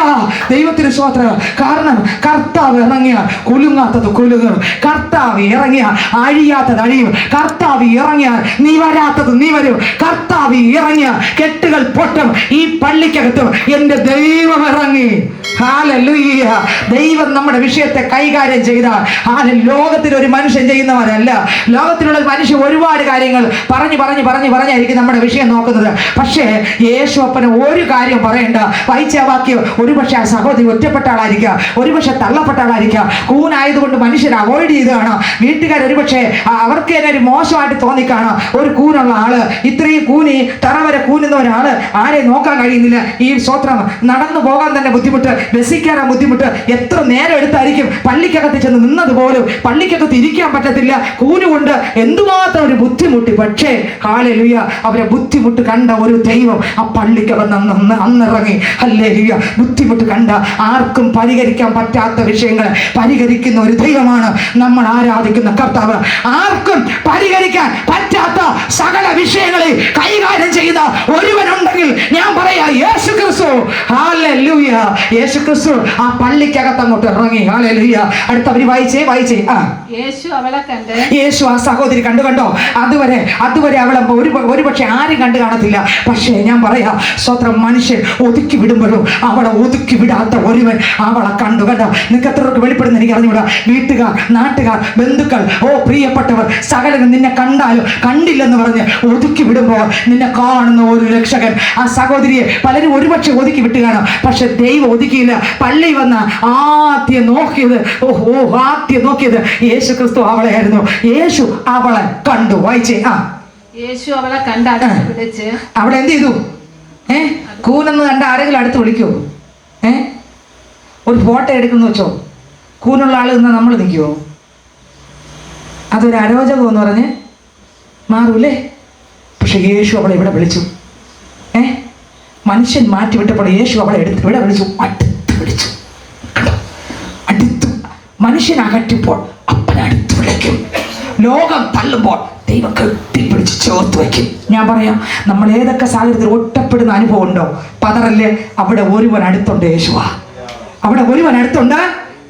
ദൈവത്തിന് സ്തോത്രം. കാരണം കർത്താവ് ഇറങ്ങിയ കുലുങ്ങാത്തത് കുലുങ്ങും, കർത്താവ് ഇറങ്ങിയ അഴിയാത്തത് അഴിയും, കർത്താവ് ഇറങ്ങിയ നിവരാത്തത് നിവരും, കർത്താവ് ഇറങ്ങിയ കെട്ടുകൾ പൊട്ടും. ഈ പള്ളിക്കകത്തും എന്റെ ദൈവം ഇറങ്ങി. ഹല്ലേലൂയ. ദൈവം നമ്മുടെ വിഷയത്തെ കൈകാര്യം ചെയ്താൽ ലോകത്തിൽ ഒരു മനുഷ്യൻ ചെയ്യുന്നവരല്ല. ലോകത്തിലുള്ള മനുഷ്യൻ ഒരുപാട് കാര്യങ്ങൾ പറഞ്ഞായിരിക്കും നമ്മുടെ വിഷയം നോക്കുന്നത്. പക്ഷേ യേശു അപ്പന് ഒരു കാര്യം പറയണ്ട. വായിച്ച വാക്യം, ഒരുപക്ഷെ ആ സഹോദരി ഒറ്റപ്പെട്ട ആളായിരിക്കാം, ഒരുപക്ഷെ തള്ളപ്പെട്ട ആളായിരിക്കാം, കൂനായതുകൊണ്ട് മനുഷ്യർ അവോയ്ഡ് ചെയ്തതാണ്. വീട്ടുകാർ ഒരുപക്ഷെ അവർക്ക് തന്നെ ഒരു മോശമായിട്ട് തോന്നിക്കാണാം. ഒരു കൂനുള്ള ആള്, ഇത്രയും കൂനി തറ വരെ കൂനുന്ന ഒരാള് ആരെ നോക്കാൻ കഴിയുന്നില്ല. ഈ സ്തോത്രം നടന്നു പോകാൻ തന്നെ ബുദ്ധിമുട്ട്, ബസ്സിൽ കയറാൻ ബുദ്ധിമുട്ട്. എത്ര നേരം എടുത്തായിരിക്കും പള്ളിക്കകത്ത് ചെന്ന് നിന്നത് പോലും പള്ളിക്കകത്ത് ഇരിക്കാൻ പറ്റത്തില്ല. കൂനുകൊണ്ട് എന്തുമാത്രം ഒരു ബുദ്ധിമുട്ടി. പക്ഷേ ഹല്ലേലൂയ, അവരെ ബുദ്ധിമുട്ട് കണ്ട ഒരു ദൈവം ആ പള്ളിക്കകത്ത് അന്നിറങ്ങി. ഹല്ലേലൂയ. ബുദ്ധിമുട്ട് കണ്ട, ആർക്കും പരിഹരിക്കാൻ പറ്റാത്ത വിഷയങ്ങൾ പരിഹരിക്കുന്ന ഒരു ദൈവമാണ് നമ്മൾ ആരാധിക്കുന്ന കർത്താവ്. ആർക്കും പരിഹരിക്കാൻ പറ്റാത്ത സകല വിഷയങ്ങളെ കൈകാര്യം ചെയ്യുന്ന ഒരുവനുണ്ടെങ്കിൽ ഞാൻ പറയാ യേശു ക്രിസ്തു. ഹല്ലേലൂയ. യേശു ക്രിസ്തു ആ പള്ളിക്കകത്ത് അങ്ങോട്ട് ഇറങ്ങി. ഹല്ലേലൂയ. അടുത്തവര് വായിച്ചേ. യേശു അവളെ കണ്ട്, യേശു ആ സഹോദരി കണ്ടോ? അതുവരെ അവളെ ഒരുപക്ഷെ ആരും കണ്ടു കാണത്തില്ല. പക്ഷേ ഞാൻ പറയാ സ്വത്രം, മനുഷ്യൻ ഒതുക്കി വിടുമ്പോഴും അവളെ ഒതുക്കി വിടാത്ത ഒരുവൻ അവളെ കണ്ടു. നിങ്ങൾക്ക് എത്രയൊക്കെ വെളിപ്പെടുന്ന എനിക്ക് അറിഞ്ഞുകൂടാ. വീട്ടുകാർ, നാട്ടുകാർ, ബന്ധുക്കൾ, പ്രിയപ്പെട്ടവർ സകലരും നിന്നെ കണ്ടാലും കണ്ടില്ലെന്ന് പറഞ്ഞ് ഒതുക്കി വിടുമ്പോൾ നിന്നെ കാണുന്ന ഒരു രക്ഷകൻ. ആ സഹോദരിയെ പലരും ഒരുപക്ഷെ ഒതുക്കി വിട്ട് കാണാം. പക്ഷെ ദൈവം ഒതുക്കിയില്ല. പള്ളി വന്ന ആദ്യം നോക്കിയത് യേശു ക്രിസ്തു അവളെയായിരുന്നു. യേശു അവളെ കണ്ടു. വായിച്ചേ. യേശു അവളെ കണ്ട് അടുത്ത് വിളിച്ച്, അവളെ എന്ത് ചെയ്തു? കൂനെന്ന് കണ്ട ആരെങ്കിലും അടുത്ത് വിളിക്കുമോ? ഒരു ഫോട്ടോ എടുക്കുന്നു വെച്ചോ, കൂനുള്ള ആൾ നിന്നാൽ നമ്മൾ നിൽക്കുമോ? അതൊരു അരോചകം എന്ന് പറഞ്ഞ് മാറൂലേ? പക്ഷെ യേശു അവളെ ഇവിടെ വിളിച്ചു. മനുഷ്യൻ മാറ്റി വിട്ടപ്പോൾ യേശു അവളെ ഇവിടെ വിളിച്ചു, അടുത്ത് വിളിച്ചു. അടുത്ത് മനുഷ്യൻ അകറ്റുമ്പോൾ അപ്പനടുത്ത് വിളിക്കും. ലോകം തള്ളുമ്പോൾ ദൈവം കെട്ടിപ്പിടിച്ച് ചേർത്ത് വയ്ക്കും. ഞാൻ പറയാം, നമ്മൾ ഏതൊക്കെ സാഹചര്യത്തിൽ ഒറ്റപ്പെടുന്ന അനുഭവം ഉണ്ടോ, പതറല്ലേ, അവിടെ ഒരുവൻ അടുത്തുണ്ട്. യേശുവാ, അവിടെ ഒരുവൻ അടുത്തുണ്ട്.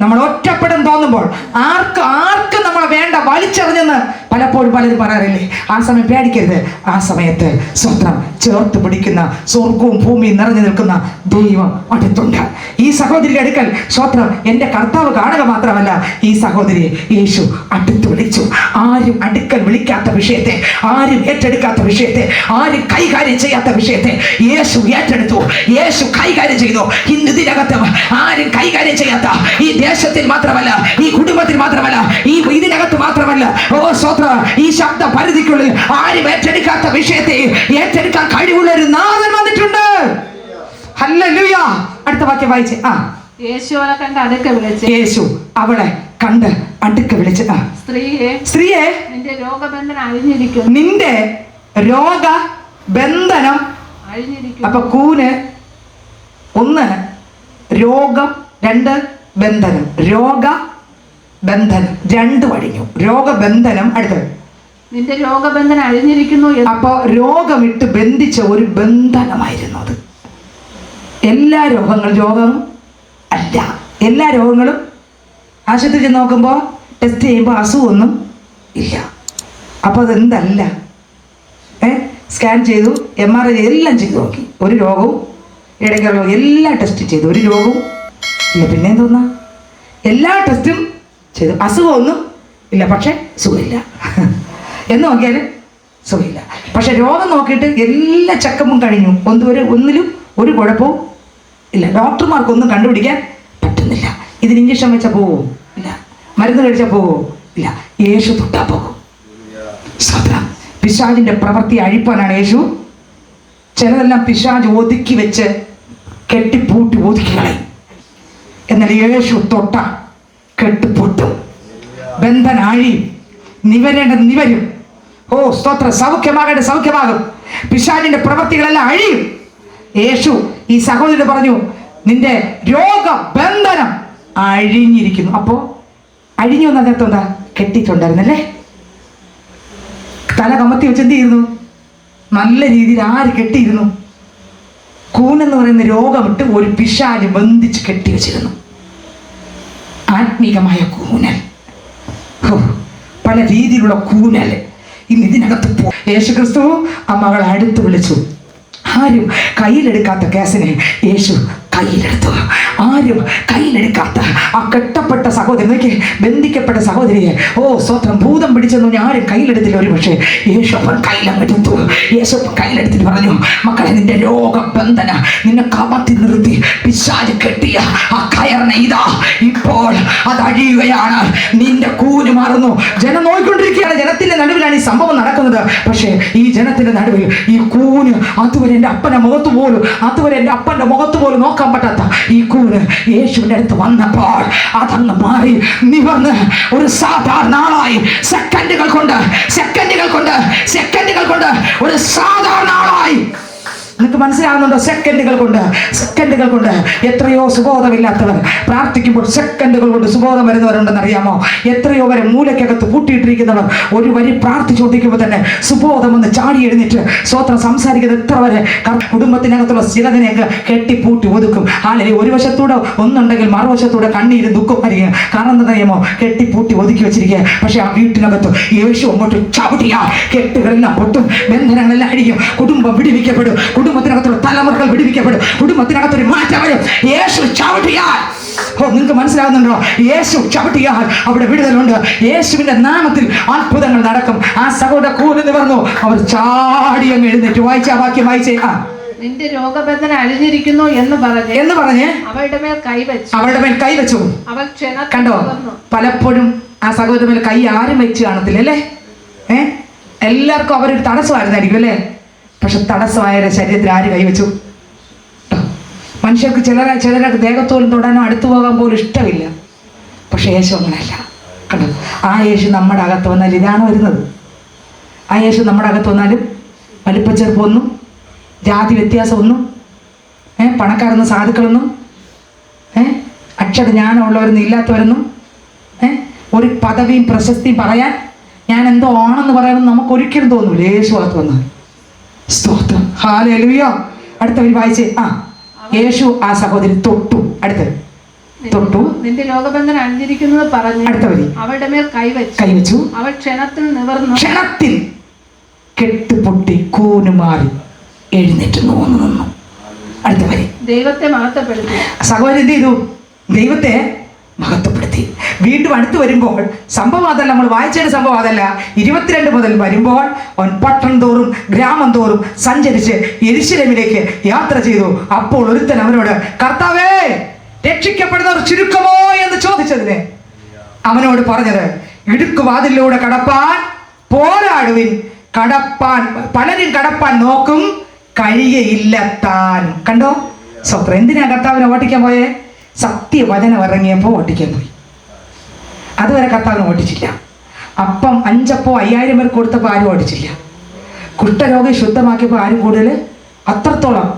നമ്മൾ ഒറ്റപ്പെടും തോന്നുമ്പോൾ ആർക്കും നമ്മളെ വേണ്ട, വലിച്ചെറിഞ്ഞെന്ന് പലപ്പോഴും പലരും പറയാറില്ലേ? ആ സമയം പേടിക്കരുത്. ആ സമയത്ത് സ്വത്രം ചേർത്ത് പിടിക്കുന്ന, സ്വർഗവും ഭൂമിയും നിറഞ്ഞു നിൽക്കുന്ന ദൈവം അടുത്തുണ്ട്. ഈ സഹോദരിയുടെ അടുക്കൽ സ്വത്രം എൻ്റെ കർത്താവ് കാണുക മാത്രമല്ല, ഈ സഹോദരിയെ യേശു അടുത്ത് വിളിച്ചു. ആരും അടുക്കൽ വിളിക്കാത്ത വിഷയത്തെ, ആരും ഏറ്റെടുക്കാത്ത വിഷയത്തെ, ആരും കൈകാര്യം ചെയ്യാത്ത വിഷയത്തെ യേശു ഏറ്റെടുത്തു. യേശു കൈകാര്യം ചെയ്തു. ഇന്ന് ഇതിനകത്ത് ആരും കൈകാര്യം ചെയ്യാത്ത, ഈ ദേശത്തിൽ മാത്രമല്ല, ഈ കുടുംബത്തിൽ മാത്രമല്ല, ഈ ഇതിനകത്ത് മാത്രമല്ല, സ്വത്രം ഈ ശബ്ദ പരിധിക്കുള്ളിൽ ആരും ഏറ്റെടുക്കാത്ത വിഷയത്തെ ഏറ്റെടുക്കാൻ കഴിവുള്ള ഒരു നാഥൻ വന്നിട്ടുണ്ട്. ഹല്ലേലൂയ. അടുത്ത വാക്യം വായിച്ചേ. യേശു അവളെ കണ്ട് അടുക്ക വിളിച്ച്, യേശു അവളെ കണ്ട് അടുക്ക വിളിച്ച്, സ്ത്രീയെ നിന്റെ നിന്റെ രോഗബന്ധനം അഴിഞ്ഞിരിക്കുന്നു. നിന്റെ രോഗബന്ധനം അഴിഞ്ഞിരിക്കുന്നു. അപ്പൊ കൂന് 1 രോഗം, 2 ബന്ധനം. രോഗബന്ധനം 2 കഴിഞ്ഞു. രോഗബന്ധനം അടുത്തത് നിന്റെ രോഗബന്ധനം അഴിഞ്ഞിരിക്കുന്നു. അപ്പൊ രോഗമിട്ട് ബന്ധിച്ച ഒരു ബന്ധനമായിരുന്നു അത്. എല്ലാ രോഗം അല്ല. എല്ലാ രോഗങ്ങളും ആശുപത്രി ചെന്ന് നോക്കുമ്പോൾ ടെസ്റ്റ് ചെയ്യുമ്പോൾ അസുഖമൊന്നും ഇല്ല. അപ്പോൾ അതെന്തല്ല, സ്കാൻ ചെയ്തു, MRI എല്ലാം ചെയ്തു നോക്കി, ഒരു രോഗവും ഇടയ്ക്കുള്ള രോഗം എല്ലാം ടെസ്റ്റ് ചെയ്തു, ഒരു രോഗവും ഇല്ല. പിന്നെ എന്തോന്നാ, എല്ലാ ടെസ്റ്റും ചെയ്തു, അസുഖമൊന്നും ഇല്ല, പക്ഷെ സുഖമില്ല എന്ന് നോക്കിയാൽ സുഖമില്ല. പക്ഷെ രോഗം നോക്കിയിട്ട് എല്ലാ ചെക്കപ്പും കഴിഞ്ഞു, ഒന്നിലും ഒരു കുഴപ്പവും ഇല്ല. ഡോക്ടർമാർക്കൊന്നും കണ്ടുപിടിക്കാൻ പറ്റുന്നില്ല. ഇതിന് ഇഞ്ചക്ഷൻ വെച്ചാൽ പോവോ? ഇല്ല. മരുന്ന് കഴിച്ചാൽ പോവോ? ഇല്ല. യേശു തൊട്ടാ പോകും. പിശാചിന്റെ പ്രവൃത്തി അഴിപ്പാനാണ് യേശു. ചിലതെല്ലാം പിശാച് ഒതുക്കി വെച്ച് കെട്ടിപ്പൂട്ടി ഒതുക്കി കളയും. എന്നാൽ യേശു തൊട്ട കെട്ടുപൊട്ടും, ബന്ധനാഴിയും, നിവരേണ്ടത് നിവരും. ഓ സ്തോത്ര, സൗഖ്യമാകേണ്ട സൗഖ്യമാകും. പിശാചിന്റെ പ്രവൃത്തികളെല്ലാം അഴിയും. യേശു ഈ സഹോദരൻ പറഞ്ഞു, നിന്റെ രോഗബന്ധനം അഴിഞ്ഞിരിക്കുന്നു. അപ്പോ അഴിഞ്ഞു വന്ന നേരത്തെ എന്താ, കെട്ടിയിട്ടുണ്ടായിരുന്നല്ലേ, തല കമത്തി വെച്ച് എന്ത് ചെയ്യുന്നു, നല്ല രീതിയിൽ ആര് കെട്ടിയിരുന്നു? കൂനെന്ന് പറയുന്ന രോഗമിട്ട് ഒരു പിശാച് ബന്ധിച്ച് കെട്ടിവെച്ചിരുന്നു. ആത്മീകമായ കൂനൽ, പല രീതിയിലുള്ള കൂനൽ ഇന്ന് ഇതിനകത്ത് യേശുക്രിസ്തു ആ മകളെ അടുത്ത് വിളിച്ചു. ആരും കയ്യിലെടുക്കാത്ത കേസിനെ യേശു കയ്യിലെടുത്തു. ആരും കയ്യിലെടുക്കാത്ത ആ കെട്ടപ്പെട്ട സഹോദരനേക്ക്, ബന്ധിക്കപ്പെട്ട സഹോദരിയെ, ഓ സ്വത്രം ഭൂതം പിടിച്ചെന്നു ആരും കയ്യിലെടുത്തില്ല. ഒരു പക്ഷേ യേശു അവൻ കയ്യിലെടുത്തു. യേശു കയ്യിലെടുത്തിട്ട് പറഞ്ഞു, മക്കളെ, നിന്റെ രോഗബന്ധന നിന്നെ കമത്തി നിർത്തി പിശാച് കെട്ടിയ ആ കയറിനെ ഇതാ ഇപ്പോൾ അത് അഴിയുകയാണ്. നിന്റെ കൂന് മാറുന്നു. ജനം നോക്കിക്കൊണ്ടിരിക്കുകയാണ്. ജനത്തിന്റെ നടുവിലാണ് ഈ സംഭവം നടക്കുന്നത്. പക്ഷേ ഈ ജനത്തിന്റെ നടുവിൽ ഈ കൂന്, അതുവരെ എൻ്റെ അപ്പൻ്റെ മുഖത്ത് പോലും നോക്കാൻ പറ്റാത്ത ഈ കൂന് യേശുവിന്റെ അടുത്ത് വന്നപ്പോൾ അതങ്ങ് മാറി നിവർന്ന് ഒരു സാധാരണ ആളായി. സെക്കൻഡുകൾ കൊണ്ട് ഒരു സാധാരണ ആളായി. നിങ്ങൾക്ക് മനസ്സിലാകുന്നുണ്ടോ? സെക്കൻഡുകൾ കൊണ്ട് എത്രയോ സുബോധമില്ലാത്തവർ പ്രാർത്ഥിക്കുമ്പോൾ സെക്കൻഡുകൾ കൊണ്ട് സുബോധം വരുന്നവരുണ്ടെന്ന് അറിയാമോ? എത്രയോ വരെ മൂലക്കകത്ത് പൂട്ടിയിട്ടിരിക്കുന്നവർ ഒരു വരി പ്രാർത്ഥിച്ചുകൊണ്ടിരിക്കുമ്പോൾ തന്നെ സുബോധം ഒന്ന് ചാടി എഴുന്നേറ്റ് സ്വത്രം സംസാരിക്കുന്നത് എത്ര വരെ കുടുംബത്തിനകത്തുള്ള സ്ഥിരതനെയൊക്കെ കെട്ടിപ്പൂട്ടി ഒതുക്കും. അല്ലെങ്കിൽ ഒരു വശത്തൂടെ ഒന്നുണ്ടെങ്കിൽ മറുവശത്തൂടെ കണ്ണീരും ദുഃഖം വരികയും. കാരണം എന്താ അറിയാമോ? കെട്ടിപ്പൂട്ടി ഒതുക്കി വെച്ചിരിക്കുക. പക്ഷെ ആ വീട്ടിനകത്ത് യേശു അങ്ങോട്ട് ചവിട്ടിയാ കെട്ടുകളെല്ലാം പൊട്ടും, ബന്ധനങ്ങളെല്ലാം അഴിയും, കുടുംബം വിടിവിക്കപ്പെടും, കുടുംബത്തിനകത്തുള്ള തലമുറകൾ വിടിവിക്കപ്പെടും, കുടുംബത്തിനകത്തൊരു മാറ്റം വരും. യേശു ചവിട്ടിയാൽ, നിങ്ങൾക്ക് മനസ്സിലാവുന്നുണ്ടോ? യേശു ചവിട്ടിയാൽ അവിടെ വിടുതലുണ്ട്. യേശുവിന്റെ നാമത്തിൽ അത്ഭുതങ്ങൾ നടക്കും. ആ സഹോദര കൂടി നിവർന്നു, അവർ ചാടിയങ്ങ് എഴുന്നേറ്റ്. വായിച്ചാ വാക്യം വായിച്ചേ. നിന്റെ രോഗബന്ധനം അഴിഞ്ഞിരിക്കുന്നു എന്ന് പറഞ്ഞ് അവളുടെ മേൽ കൈവച്ചു. അവൾ കണ്ടോ? പലപ്പോഴും ആ സഹോദരന്റെ മേൽ കൈ ആരും വെച്ച് കാണത്തില്ല അല്ലേ? എല്ലാവർക്കും അവരൊരു തടസ്സമായിരുന്നായിരിക്കും അല്ലേ? പക്ഷെ തടസ്സമായ ശരീരത്തിൽ ആര് കൈവച്ചു? മനുഷ്യർക്ക് ചിലർക്ക് ദേഹത്തോലും തൊടാനോ അടുത്തു പോകാൻ പോലും ഇഷ്ടമില്ല. പക്ഷെ യേശു അങ്ങനെയല്ല. കണ്ടോ? ആ യേശു നമ്മുടെ അകത്ത് വന്നാൽ ഇതാണ് വരുന്നത്. ആ യേശു നമ്മുടെ അകത്ത് വന്നാലും വലിപ്പച്ചെറുപ്പമൊന്നും, ജാതി വ്യത്യാസമൊന്നും, പണക്കാരൊന്നും സാധുക്കളൊന്നും, അക്ഷരജ്ഞാനമുള്ളവരൊന്നും ഇല്ലാത്തവരൊന്നും, ഒരു പദവിയും പ്രശസ്തിയും പറയാൻ ഞാൻ എന്തോ ആണെന്ന് പറയാമെന്ന് നമുക്ക് ഒരിക്കലും തോന്നൂല. യേശു അകത്ത് വന്നാൽ സ്തോത്രം, ഹല്ലേലൂയ. അടുത്തവര് വായിച്ചേ. യേശു ആ സഹോദരി തൊട്ടു. അടുത്തത് തൊട്ടു. നിന്റെ രോഗബന്ധനം അഴിഞ്ഞിരിക്കുന്നത് പറഞ്ഞു അടുത്തവര് അവളുടെ മേൽ കൈവച്ചു. അവൾ ക്ഷണത്തിൽ നിവർന്നു. ക്ഷണത്തിൽ കെട്ടുപൊട്ടി കൂനുമാറി എഴുന്നേറ്റ് നിന്നു. അടുത്തവര് ദൈവത്തെ മഹത്വപ്പെടുത്തി. സഹോദരൻ എന്ത് ചെയ്തു? ദൈവത്തെ മഹത്വപ്പെടുത്തി. വീണ്ടും അടുത്ത് വരുമ്പോൾ സംഭവം അതല്ല, നമ്മൾ വായിച്ചതിന്റെ സംഭവം അതല്ല. 22 മുതൽ വരുമ്പോൾ അവൻ പട്ടണം തോറും ഗ്രാമം തോറും സഞ്ചരിച്ച് യെരൂശലേമിലേക്ക് യാത്ര ചെയ്തു. അപ്പോൾ ഒരുത്തൻ അവനോട്, കർത്താവേ, രക്ഷിക്കപ്പെടുന്നവർ ചുരുക്കമോ എന്ന് ചോദിച്ചതിന് അവനോട് പറഞ്ഞത്, ഇടുക്കുവാതിലൂടെ കടപ്പാൻ പോരാടുവിൻ, പലരും കടപ്പാൻ നോക്കും, കഴിയയില്ല താൻ. കണ്ടോ സ്വത്രം? എന്തിനാ കർത്താവിനെ ഓട്ടിക്കാൻ പോയേ? സത്യവചനം ഇറങ്ങിയപ്പോൾ ഓട്ടിക്കാൻ പോയി. അതുവരെ കർത്താവിനെ ഓട്ടിച്ചില്ല. അപ്പം 5 അപ്പോ 5000 പേർക്ക് കൊടുത്തപ്പോൾ ആരും ഓടിച്ചില്ല. കുഷ്ഠരോഗി ശുദ്ധമാക്കിയപ്പോൾ ആരും കൂടുതൽ അത്രത്തോളം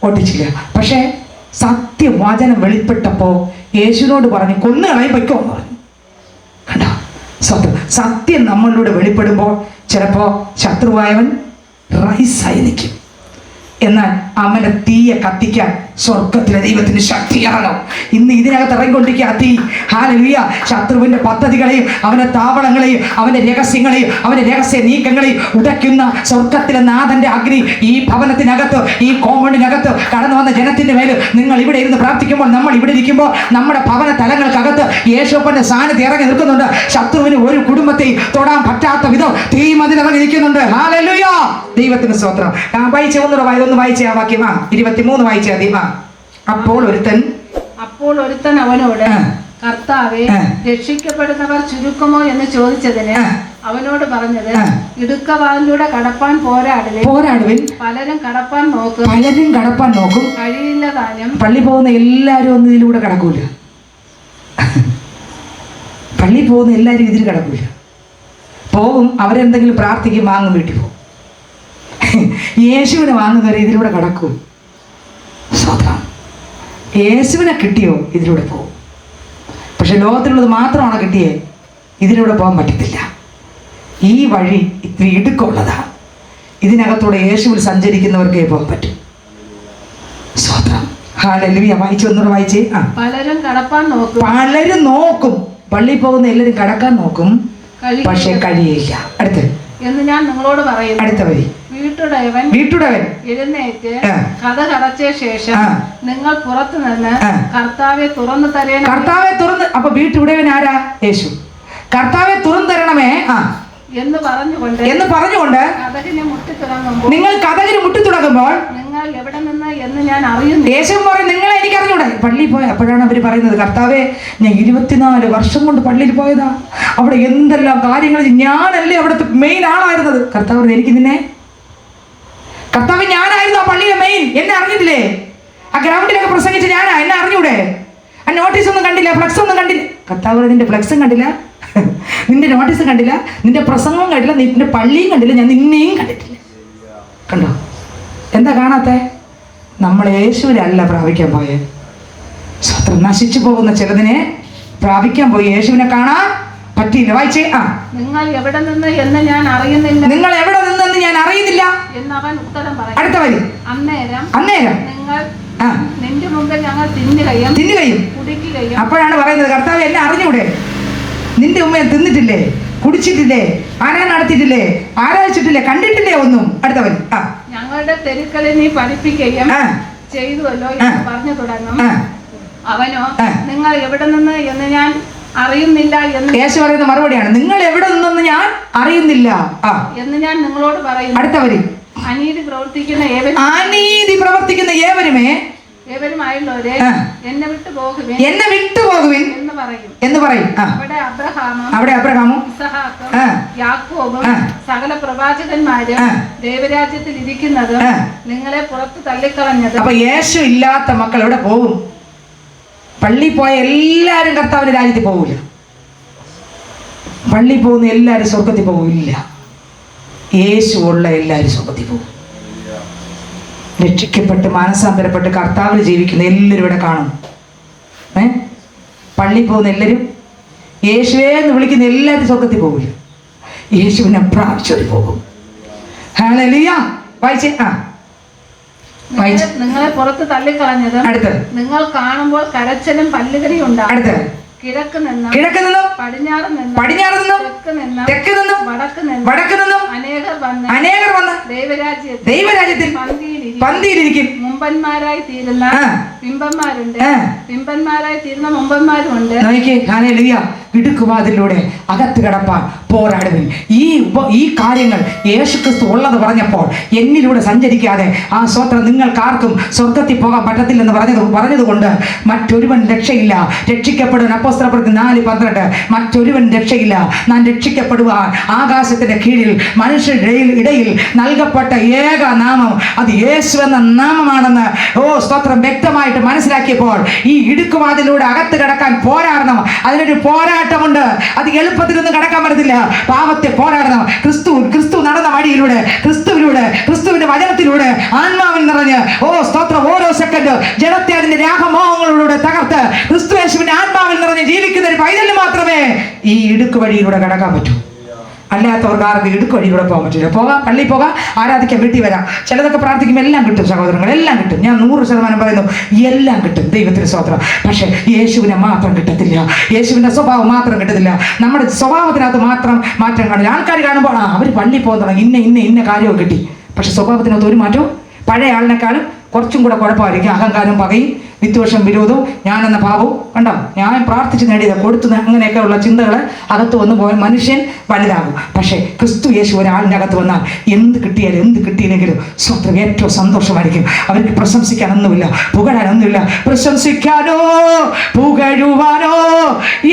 ഓടിച്ചില്ല. പക്ഷേ സത്യവചനം വെളിപ്പെട്ടപ്പോൾ യേശുവിനോട് പറഞ്ഞു, കൊന്നുകളയും പൊയ്ക്കോ എന്ന് പറഞ്ഞു. കണ്ടോ, സത്യം നമ്മളിലൂടെ വെളിപ്പെടുമ്പോൾ ചിലപ്പോൾ ശത്രുവായവൻ റൈസായി നിൽക്കും. എന്നാൽ അവനെ തീയെ കത്തിക്കാൻ സ്വർഗത്തിലെ ദൈവത്തിന് ശക്തി ഇറങ്ങും. ഇന്ന് ഇതിനകത്ത് ഇറങ്ങിക്കൊണ്ടിരിക്കുക തീ. ഹല്ലേലൂയ. ശത്രുവിന്റെ പദ്ധതികളെയും അവന്റെ താവളങ്ങളെയും അവന്റെ രഹസ്യങ്ങളെയും അവന്റെ രഹസ്യ നീക്കങ്ങളെയും ഉടയ്ക്കുന്ന സ്വർഗത്തിലെ നാഥന്റെ അഗ്നി ഈ ഭവനത്തിനകത്ത്, ഈ കോമ്പൗണ്ടിനകത്ത് കടന്നു വന്ന ജനത്തിന്റെ മേൽ നിങ്ങൾ ഇവിടെ ഇരുന്ന് പ്രാർത്ഥിക്കുമ്പോൾ, നമ്മൾ ഇവിടെ ഇരിക്കുമ്പോൾ നമ്മുടെ ഭവന തലങ്ങൾക്കകത്ത് യേശുവിന്റെ സാന്നിധ്യം ഇറങ്ങി നിൽക്കുന്നുണ്ട്. ശത്രുവിന് ഒരു കുടുംബത്തെയും തൊടാൻ പറ്റാത്ത വിധം തീ മതിലിറങ്ങി നിൽക്കുന്നുണ്ട്. ഹല്ലേലൂയ. ദൈവത്തിന് സ്തോത്രം. വായിച്ച ഒന്ന് വായിച്ച ആ വാക്യം 23 വായിച്ച ആദ്യം. അപ്പോൾ ഒരുത്തൻ അവനോട്, കർത്താവേ, രക്ഷിക്കപ്പെടുന്നവർ ചുരുക്കമോ എന്ന് ചോദിച്ചതിന് അവനോട് പറഞ്ഞത്, ഇടുക്കവാതിലൂടെ കടപ്പാൻ പോരാടുവിൻ. പലരും കടപ്പാൻ നോക്കും, കഴിയില്ല താനും. പള്ളി പോകുന്ന എല്ലാവരും ഒന്നും ഇതിലൂടെ കടക്കൂല. പള്ളി പോകുന്ന എല്ലാവരും ഇതിൽ കടക്കൂല. പോകും, അവരെന്തെങ്കിലും പ്രാർത്ഥിക്കും, വാങ്ങും, വീട്ടിൽ പോകും. യേശുവിനെ വാങ്ങുന്നവരെ ഇതിലൂടെ കടക്കും. സ്വതന്ത്രം. യേശുവിനെ കിട്ടിയോ ഇതിലൂടെ പോകും. പക്ഷെ ലോകത്തിലുള്ളത് മാത്രമാണ് കിട്ടിയേ, ഇതിലൂടെ പോകാൻ പറ്റത്തില്ല. ഈ വഴി ഇത്തിരി ഇടുക്കമുള്ളതാണ്. ഇതിനകത്തൂടെ യേശുവിൽ സഞ്ചരിക്കുന്നവർക്കേ പോകാൻ പറ്റും. സ്വതന്ത്രം. ഹല്ലേലൂയ. വായിച്ചേ. പലരും നോക്കും. പള്ളിയിൽ പോകുന്ന എല്ലാവരും കടക്കാൻ നോക്കും, പക്ഷെ കഴിയില്ല. അടുത്ത് എന്ന് ഞാൻ നിങ്ങളോട് പറയുന്നു. അടുത്ത വരി. വീട്ടുടവൻ എഴുന്നേറ്റ് കഥ കടച്ച ശേഷം നിങ്ങൾ പുറത്തു നിന്ന് കർത്താവെ തുറന്നു തരണമേ. അപ്പൊ വീട്ടുടവൻ ആരാ? യേശു. കർത്താവെ തുറന്നു തരണമേ എന്ന് പറഞ്ഞുകൊണ്ട് നിങ്ങൾ കഥകിന് മുട്ടി തുടങ്ങുമ്പോൾ നിങ്ങൾ എവിടെ നിന്ന് എന്ന് ഞാൻ അറിയുന്നു. യേശു പറയും, നിങ്ങളെ എനിക്ക് അറിഞ്ഞൂടെ. പള്ളിയിൽ പോയ അപ്പോഴാണ് അവർ പറയുന്നത്, കർത്താവെ, ഞാൻ 24 വർഷം കൊണ്ട് പള്ളിയിൽ പോയതാ, അവിടെ എന്തെല്ലാം കാര്യങ്ങൾ, ഞാനല്ലേ അവിടുത്തെ മെയിൻ ആളായിരുന്നത്. കർത്താവ്, എനിക്ക് നിന്നെ, കർത്താവ്, ഞാനായിരുന്നു ആ പള്ളിയിലെ മെയിൻ. എന്നെ അറിഞ്ഞിട്ടില്ലേ? ആ ഗ്രൗണ്ടിലൊക്കെ പ്രസംഗിച്ച് എന്നെ അറിഞ്ഞൂടെ? ആ നോട്ടീസ് ഒന്നും കണ്ടില്ല, ഫ്ലക്സ് ഒന്നും കണ്ടില്ല. കർത്താവ്, നിന്റെ ഫ്ലക്സും കണ്ടില്ല, നിന്റെ നോട്ടീസ് കണ്ടില്ല, നിന്റെ പ്രസംഗവും കണ്ടില്ല, നിന്റെ പള്ളിയും കണ്ടില്ല, ഞാൻ നിന്നെയും കണ്ടിട്ടില്ല. കണ്ടോ? എന്താ കാണാത്തെ? നമ്മൾ യേശുവിനല്ല പ്രാപിക്കാൻ പോയെ. സ്വത്രം നശിച്ചു പോകുന്ന ചിലതിനെ പ്രാപിക്കാൻ പോയി. യേശുവിനെ കാണാൻ പറ്റിയില്ല. വായിച്ചേ. നിങ്ങൾ എവിടെ നിന്ന് എന്ന് ഞാൻ അറിയുന്നില്ല എന്ന് അവൻ ഉത്തരം പറയും. അടുത്ത വരി. അന്നേരം നിങ്ങൾ നിന്റെ മുമ്പിൽ ഞങ്ങൾ തിന്നുകയും കുടിക്കുകയും. അപ്പോഴാണ് പറയുന്നത്, കർത്താവ്, എന്നെ അറിഞ്ഞൂടെ? നിന്റെ ഉമ്മയെ തിന്നിട്ടില്ലേ, കുടിച്ചിട്ടില്ലേ, ആരാധന നടത്തിയിട്ടില്ലേ, ആരാധിച്ചിട്ടില്ലേ, കണ്ടിട്ടില്ലേ ഒന്നും? അടുത്തവൻ. ഞങ്ങളുടെ തെരുക്കളിൽ നീ പഠിപ്പിക്കുകയും ചെയ്തുവല്ലോ എന്ന് പറഞ്ഞു തുടങ്ങും. അവനോ, നിങ്ങൾ എവിടെ നിന്ന് എന്ന് ഞാൻ അറിയുന്നില്ല എന്ന്. യേശു പറയുന്ന മറുപടിയാണ്, നിങ്ങൾ എവിടെ നിന്നെന്ന് ഞാൻ അറിയുന്നില്ല എന്ന് ഞാൻ നിങ്ങളോട് പറയും. അടുത്തവരി. അനീതി പ്രവർത്തിക്കുന്ന ഏവരുമേ ഏവരുമായുള്ളവരെ എന്നെ വിട്ടു പോകുവിൻ എന്ന് പറയും. അവിടെ അബ്രഹാമും യാക്കോബും സകല പ്രവാചകന്മാരും ദൈവരാജ്യത്തിൽ ഇരിക്കുന്നതും നിങ്ങളെ പുറത്ത് തള്ളിക്കളഞ്ഞത്. അപ്പൊ യേശു ഇല്ലാത്ത മക്കൾ എവിടെ പോകും? പള്ളി പോയ എല്ലാവരും കർത്താവിന്റെ രാജ്യത്തിൽ പോകില്ല. പള്ളി പോകുന്ന എല്ലാവരും സ്വർഗത്തിൽ പോകില്ല. യേശു ഉള്ള എല്ലാവരും സ്വർഗത്തിൽ പോകും. രക്ഷിക്കപ്പെട്ട് മാനസാന്തരപ്പെട്ട് കർത്താവിൽ ജീവിക്കുന്ന എല്ലാവരും ഇവിടെ കാണും. പള്ളി പോകുന്ന എല്ലാവരും, യേശുവേ എന്ന് വിളിക്കുന്ന എല്ലാവരും സ്വർഗത്തിൽ പോകില്ല. യേശുവിനെ പ്രാപിച്ചവർ പോകും. ഹല്ലേലൂയ. വായിച്ചേ. നിങ്ങളെ പുറത്ത് തള്ളിക്കളഞ്ഞത് അടുത്ത് നിങ്ങൾ കാണുമ്പോൾ കരച്ചിലും പല്ലുകടിയും ഉണ്ടാകും. അടുത്ത് കിഴക്ക് നിന്നും പടിഞ്ഞാറ് നിന്നും തെക്ക് നിന്നും വടക്ക് നിന്നും അനേകർ വന്ന് ദൈവരാജ്യത്തിൽ പന്തിയിലിരിക്കും. മുമ്പന്മാരായി തീരുന്ന പിമ്പന്മാരുണ്ട്, പിമ്പന്മാരായി തീരുന്ന മുമ്പന്മാരുമുണ്ട്. ഇടുക്കുവാതിലൂടെ അകത്ത് കിടപ്പാൻ പോരാടുവിൻ. ഈ കാര്യങ്ങൾ യേശുക്രിസ്തു ഉള്ളത് പറഞ്ഞപ്പോൾ എന്നിലൂടെ സഞ്ചരിക്കാതെ ആ സ്വത്രം നിങ്ങൾക്കാർക്കും സ്വർഗത്തിൽ പോകാൻ പറ്റത്തില്ലെന്ന് പറഞ്ഞതുകൊണ്ട് മറ്റൊരുവൻ രക്ഷയില്ല. രക്ഷിക്കപ്പെടുവാൻ അപ്പോസ്തലപ്രവൃത്തി 4:12 മറ്റൊരുവൻ രക്ഷയില്ല. നാം രക്ഷിക്കപ്പെടുവാൻ ആകാശത്തിന്റെ കീഴിൽ മനുഷ്യരുടെ ഇടയിൽ നൽകപ്പെട്ട ഏക നാമം അത് യേശു എന്ന നാമമാണെന്ന് സ്തോത്രം വ്യക്തമായിട്ട് മനസ്സിലാക്കിയപ്പോൾ ഈ ഇടുക്കുവാതിലൂടെ അകത്ത് കിടക്കാൻ പോരാടണം. അതിനൊരു പോരാട്ടം പോരാട്ടമുണ്ട്. അത് എളുപ്പത്തിലൊന്നും കടക്കാൻ പറ്റത്തില്ല. പാപത്തെ പോരാടണം. ക്രിസ്തു നടന്ന വഴിയിലൂടെ, ക്രിസ്തുവിന്റെ വചനത്തിലൂടെ, ആത്മാവിൽ നിറഞ്ഞ് സ്തോത്രം, ഓരോ സെക്കൻഡ് ജഡത്തെ അതിന്റെ രാഗമോഹങ്ങളിലൂടെ തകർത്ത് ക്രിസ്തു യേശുവിന്റെ ആത്മാവിൽ നിറഞ്ഞ് ജീവിക്കുന്ന ഒരു പൈതലിന് മാത്രമേ ഈ ഇടുക്ക് വഴിയിലൂടെ കടക്കാൻ പറ്റൂ. അല്ലാത്തവർക്ക് ആർക്കും ഇടുക്ക് വഴിയിലൂടെ പോകാൻ പറ്റില്ല. പോകാം, പള്ളിയിൽ പോകാം, ആരാധിക്കാൻ, വീട്ടിൽ വരാം. ചിലതൊക്കെ പ്രാർത്ഥിക്കുമ്പോൾ എല്ലാം കിട്ടും സഹോദരങ്ങൾ, എല്ലാം കിട്ടും. ഞാൻ 100% പറയുന്നു, എല്ലാം കിട്ടും. ദൈവത്തിന് സ്തോത്രം. പക്ഷെ യേശുവിനെ മാത്രം കിട്ടത്തില്ല. യേശുവിന്റെ സ്വഭാവം മാത്രം കിട്ടത്തില്ല. നമ്മുടെ സ്വഭാവത്തിനകത്ത് മാത്രം മാറ്റം കാണില്ല. ആൾക്കാർ കാണുമ്പോൾ അവർ പള്ളിയിൽ പോകുന്ന ഇന്ന കാര്യമൊക്കെ കിട്ടി. പക്ഷെ സ്വഭാവത്തിനകത്ത് ഒരു മാറ്റവും. പഴയ ആളിനേക്കാളും കുറച്ചും കൂടെ കുഴപ്പമായിരിക്കും. അഹങ്കാരം, പകയും, വിദ്വേഷം, വിരോധവും, ഞാനെന്ന ഭാവവും. കണ്ടോ, ഞാൻ പ്രാർത്ഥിച്ച് നേടിയത് കൊടുത്തു, അങ്ങനെയൊക്കെയുള്ള ചിന്തകൾ അകത്ത് വന്ന് പോയ മനുഷ്യൻ വലുതാകും. പക്ഷേ ക്രിസ്തു യേശു ഒരാളിൻ്റെ അകത്ത് വന്നാൽ എന്ത് കിട്ടിയാലും എന്ത് കിട്ടിയില്ലെങ്കിലും സ്വന്തം ഏറ്റവും സന്തോഷമായിരിക്കും. അവർക്ക് പ്രശംസിക്കാനൊന്നുമില്ല, പുകഴാനൊന്നുമില്ല. പ്രശംസിക്കാനോ പുകഴുവാനോ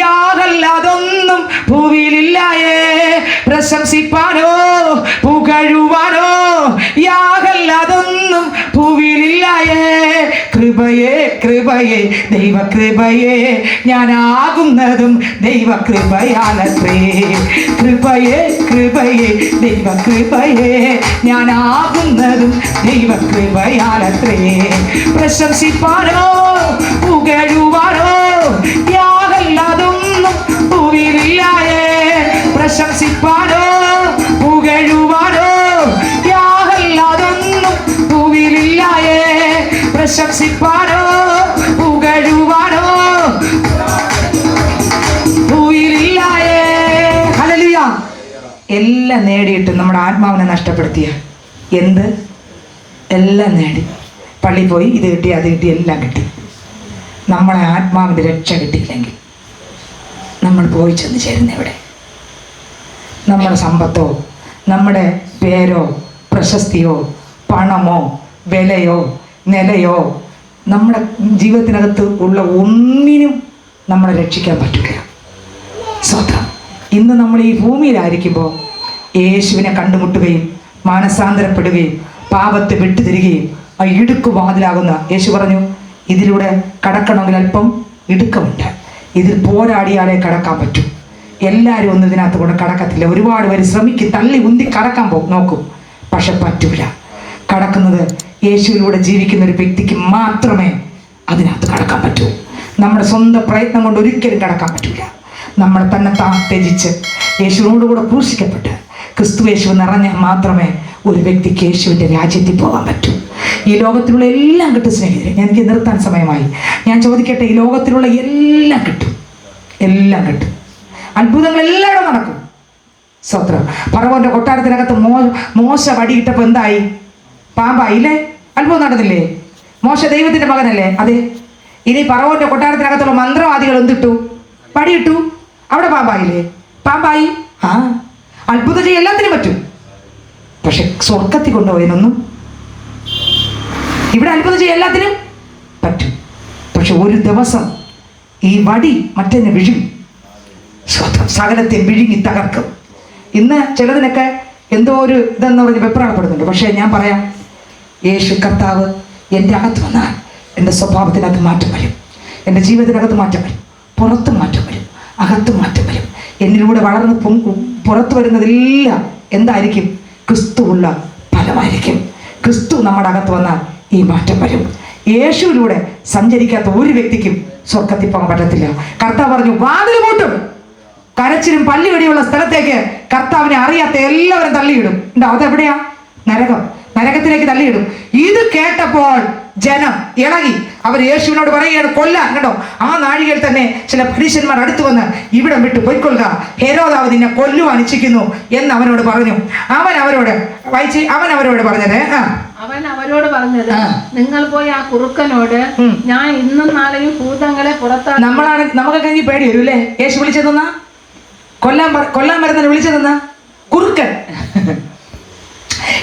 യാതൊന്നും ഭൂമിയിലില്ലായേ. പ്രശംസിപ്പാനോ പുകഴുവാനോ യാതൊന്നും ഭൂമിയിലില്ലായേ. കൃപയേ ദൈവകൃപയേ, ഞാനാകുന്നതും ദൈവകൃപയാലത്രേ. കൃപയേ ദൈവകൃപയേ, ഞാനാകുന്നതും ദൈവകൃപയാലത്രേ. പ്രശംസിപ്പാനോ പുകഴുവാനോ യാതൊന്നും ഭൂമിയിലില്ലായേ. പ്രശംസിപ്പാനോ പുകഴുവാനോ യാതൊന്നും ഭൂമിയിലില്ലായേ. പ്രശംസിപ്പാനോ പുകഴുവാനോ ഭൂമിയിലില്ലായേ. ഹല്ലേലൂയ. എല്ലാം നേടിയിട്ടും നമ്മുടെ ആത്മാവിനെ നഷ്ടപ്പെടുത്തിയ എല്ലാം നേടി, പള്ളി പോയി ഇത് കിട്ടി അത് കിട്ടി എല്ലാം കിട്ടി, നമ്മളെ ആത്മാവിൻ്റെ രക്ഷ കിട്ടിയില്ലെങ്കിൽ നമ്മൾ പോയി ചെന്ന് ചേരുന്ന എവിടെ? നമ്മുടെ സമ്പത്തോ, നമ്മുടെ പേരോ, പ്രശസ്തിയോ, പണമോ, വിലയോ, നിലയോ, നമ്മുടെ ജീവിതത്തിനകത്ത് ഉള്ള ഒന്നിനും നമ്മളെ രക്ഷിക്കാൻ പറ്റില്ല. സ്വന്തം ഇന്ന് നമ്മൾ ഈ ഭൂമിയിലായിരിക്കുമ്പോൾ യേശുവിനെ കണ്ടുമുട്ടുകയും മാനസാന്തരപ്പെടുകയും പാപത്തെ വിട്ടുതരികയും ആ ഇടുക്ക് വാതിലാകുന്ന യേശു പറഞ്ഞു, ഇതിലൂടെ കടക്കണമെങ്കിൽ അല്പം ഇടുക്കമുണ്ട്, ഇതിൽ പോരാടിയാലേ കടക്കാൻ പറ്റും. എല്ലാവരും ഒന്നും ഇതിനകത്ത് കൂടെ കടക്കത്തില്ല. ഒരുപാട് പേര് ശ്രമിക്കും, തള്ളി ഉന്തി കടക്കാൻ നോക്കും, പക്ഷെ പറ്റൂല. കടക്കുന്നത് യേശുവിലൂടെ ജീവിക്കുന്ന ഒരു വ്യക്തിക്ക് മാത്രമേ അതിനകത്ത് കടക്കാൻ പറ്റൂ. നമ്മുടെ സ്വന്തം പ്രയത്നം കൊണ്ട് ഒരിക്കലും കടക്കാൻ പറ്റൂല. നമ്മളെ തന്നെ ത്യജിച്ച് യേശുവിനോട് കൂടെ ക്രൂശിക്കപ്പെട്ട് ക്രിസ്തു യേശു നിറഞ്ഞാൽ മാത്രമേ ഒരു വ്യക്തിക്ക് യേശുവിൻ്റെ രാജ്യത്തിൽ പോകാൻ പറ്റൂ. ഈ ലോകത്തിലുള്ള എല്ലാം കിട്ടും സ്നേഹിതരെ. എനിക്ക് നിർത്താൻ സമയമായി. ഞാൻ ചോദിക്കട്ടെ, ഈ ലോകത്തിലുള്ള എല്ലാം കിട്ടും, എല്ലാം കിട്ടും. അത്ഭുതങ്ങൾ എല്ലായിടും നടക്കും. സ്വത്രം. ഫറവോന്റെ കൊട്ടാരത്തിനകത്ത് മോശ വടിയിട്ടപ്പോൾ എന്തായി? പാമ്പായില്ലേ? അത്ഭുതം നടന്നില്ലേ? മോശ ദൈവത്തിന്റെ മകനല്ലേ? അതെ. ഇനി ഫറവോന്റെ കൊട്ടാരത്തിനകത്തുള്ള മന്ത്രവാദികൾ എന്തിട്ടു? വടിയിട്ടു. അവിടെ പാമ്പായില്ലേ? പാമ്പായി. അത്ഭുതം ചെയ്യാൻ എല്ലാത്തിനും പറ്റും. പക്ഷെ സ്വർഗത്തിൽ കൊണ്ടുപോയതിനൊന്നും. ഇവിടെ അത്ഭുതം ചെയ്യാൻ എല്ലാത്തിനും പറ്റും. പക്ഷെ ഒരു ദിവസം ഈ വടി മറ്റെന്നെ വിഴുങ്ങും. സകലത്തെ വിഴുങ്ങി തകർക്കും. ഇന്ന് ചിലതിനൊക്കെ എന്തോ ഒരു ഇതെന്ന് പറഞ്ഞ് വെപ്രാളപ്പെടുന്നുണ്ട്. പക്ഷേ ഞാൻ പറയാം, യേശു കർത്താവ് എൻ്റെ അകത്ത് വന്നാൽ എൻ്റെ സ്വഭാവത്തിനകത്ത് മാറ്റം വരും, എൻ്റെ ജീവിതത്തിനകത്ത് മാറ്റം വരും, പുറത്തും മാറ്റം വരും, അകത്തും മാറ്റം വരും. എന്നിലൂടെ വളർന്ന് പുറത്തു വരുന്നതെല്ലാം എന്തായിരിക്കും? ക്രിസ്തുവുള്ള ഫലമായിരിക്കും. ക്രിസ്തു നമ്മുടെ അകത്ത് വന്നാൽ ഈ മാറ്റം വരും. യേശുവിലൂടെ സഞ്ചരിക്കാത്ത ഒരു വ്യക്തിക്കും സ്വർഗത്തിൽ പോകാൻ പറ്റത്തില്ല. കർത്താവ് പറഞ്ഞു, വാതിൽ പൂട്ടും. കരച്ചിലും പല്ലുകടിയുള്ള സ്ഥലത്തേക്ക് കർത്താവിനെ അറിയാത്ത എല്ലാവരും തള്ളിയിടും. ഉണ്ടാവും. അതെവിടെയാ? നരകത്തിലേക്ക് തള്ളിയിടും. ഇത് കേട്ടപ്പോൾ ജനം ഇളകി. അവർ യേശുവിനോട് പറയുകയാണ്, കൊല്ലാൻ. കേട്ടോ, ആ നാഴികയിൽ തന്നെ ചില പരീശന്മാർ അടുത്തു വന്ന്, ഇവിടം വിട്ടു പോയിക്കൊള്ളുക, ഹെരോദാവ് നിന്നെ കൊല്ലുവാൻ ഇച്ഛിക്കുന്നു എന്ന് അവനോട് പറഞ്ഞു. അവൻ അവരോട് പറഞ്ഞത്, നിങ്ങൾ പോയി ആ കുറുക്കനോട്, ഞാൻ ഇന്നും നാളെയും ഭൂതങ്ങളെ പുറത്താക്കി. നമുക്കൊക്കെ ഈ പേടി വരും അല്ലേ? യേശു വിളിച്ചതെന്നാ? കൊല്ലാൻ വരുന്നതിന് വിളിച്ചതെന്നാ? കുറുക്കൻ.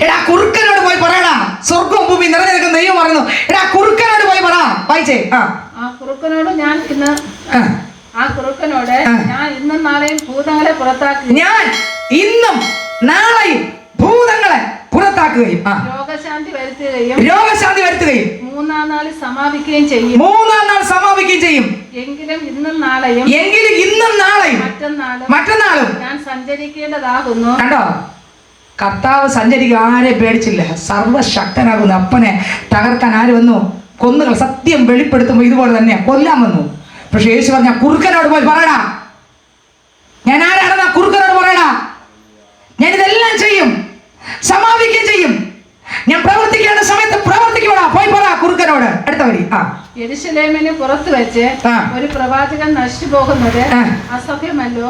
എടാ കുറുക്കനോട് പോയി പറയടാ, സ്വർഗവും ഭൂമി നിറഞ്ഞു നിൽക്കുന്ന ദൈവം പറയുന്നു. എടാ കുറുക്കനോട് പോയി പറ. വായിച്ചേ. ആ കുറുക്കനോട് ഞാൻ ഇന്നും നാളെയും ഭൂതങ്ങളെ പുറത്താക്കി. ഞാൻ ഇന്നും നാളെയും ഭൂതങ്ങളെ പുറത്താക്കുകയും രോഗശാന്തി വരുത്തുകയും മൂന്നാം നാൾ സമാപിക്കുകയും ചെയ്യും. എങ്കിലും ഇന്നും നാളെയും മറ്റന്നാളും ഞാൻ സഞ്ചരിക്കേണ്ടതാകുന്നു. കണ്ടോ, കർത്താവ് സഞ്ചരിക്കുക, ആരെ പേടിച്ചില്ല. സർവശക്തനാകുന്ന അപ്പനെ തകർക്കാൻ ആര് വന്നു? കൊന്നുകൾ. സത്യം വെളിപ്പെടുത്തുമ്പോൾ ഇതുപോലെ തന്നെ കൊല്ലാൻ വന്നു. പക്ഷെ യേശു പറഞ്ഞ കുറുക്കനോട് പോയി പറയടാ, ഞാൻ ആരാണെന്നാ കുറുക്കനോട് പറയടാ, ഞാനിതെല്ലാം ചെയ്യും, സമാപിക്കുകയും ചെയ്യും, ഞാൻ പ്രവർത്തിക്കേണ്ട സമയത്ത് പ്രവർത്തിക്കൂടാ, പോയി പറ കുറുക്കനോട്. അടുത്ത വരി. യെരൂശലേമിന് പുറത്തു വെച്ച് ഒരു പ്രവാചകൻ നശിച്ചു പോകുന്നത് അസഭ്യമല്ലോ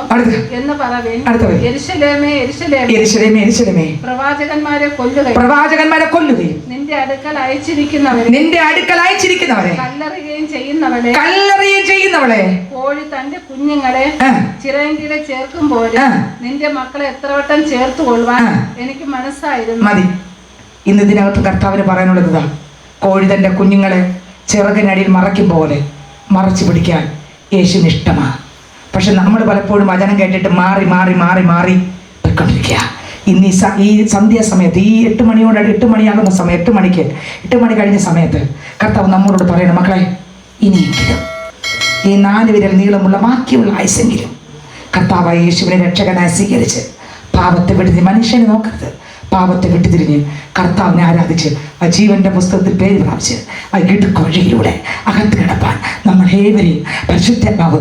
എന്ന് പറവേൻ. യെരൂശലേമേ, യെരൂശലേമേ, യെരൂശലേമേ, യെരൂശലേമേ, പ്രവാചകന്മാരെ കൊല്ലുകയും നിന്റെ അടുക്കൽ അയച്ചിരിക്കുന്നവരെ കല്ലെറിയുകയും ചെയ്യുന്നവളെ കോഴി തന്റെ കുഞ്ഞുങ്ങളെ ചിറയെങ്കിലെ ചേർക്കും പോലെ നിന്റെ മക്കളെ എത്ര വട്ടം ചേർത്ത് കൊള്ളുവാൻ എനിക്ക് മനസ്സായിരുന്നു. മതി. ഇന്ന് ഇതിനകത്ത് കർത്താവിന് പറയാനുള്ളത് ഇതാ, കോഴി തന്റെ കുഞ്ഞുങ്ങളെ ചിറകിനടിയിൽ മറയ്ക്കും പോലെ മറച്ചു പിടിക്കാൻ യേശുവിന് ഇഷ്ടമാണ്. പക്ഷെ നമ്മൾ പലപ്പോഴും വചനം കേട്ടിട്ട് മാറി മാറി മാറി മാറി പോയിക്കൊണ്ടിരിക്കുക. ഇന്ന് ഈ സന്ധ്യാസമയത്ത്, ഈ 8 മണിയോട് 8 മണിയാകുന്ന സമയം, 8 മണി കഴിഞ്ഞ സമയത്ത് കർത്താവ് നമ്മളോട് പറയണം, മക്കളെ, ഇനിയെങ്കിലും ഈ 4 വിരൽ നീളമുള്ള ബാക്കിയുള്ള ആയുസെങ്കിലും കർത്താവായ യേശുവിനെ രക്ഷകനായി സ്വീകരിച്ച് പാപത്തെ വിടുതി, മനുഷ്യനെ നോക്കരുത്, പാപത്തെ വിട്ടുതിരിഞ്ഞ് കർത്താവിനെ ആരാധിച്ച് ആ ജീവന്റെ പുസ്തകത്തിൽ പേര് പ്രാപിച്ച് ആ ഇടുക്കൊഴിയിലൂടെ അകത്ത് കിടപ്പാൻ നമ്മൾ ഏവരെയും പരിശുദ്ധാത്മാവ്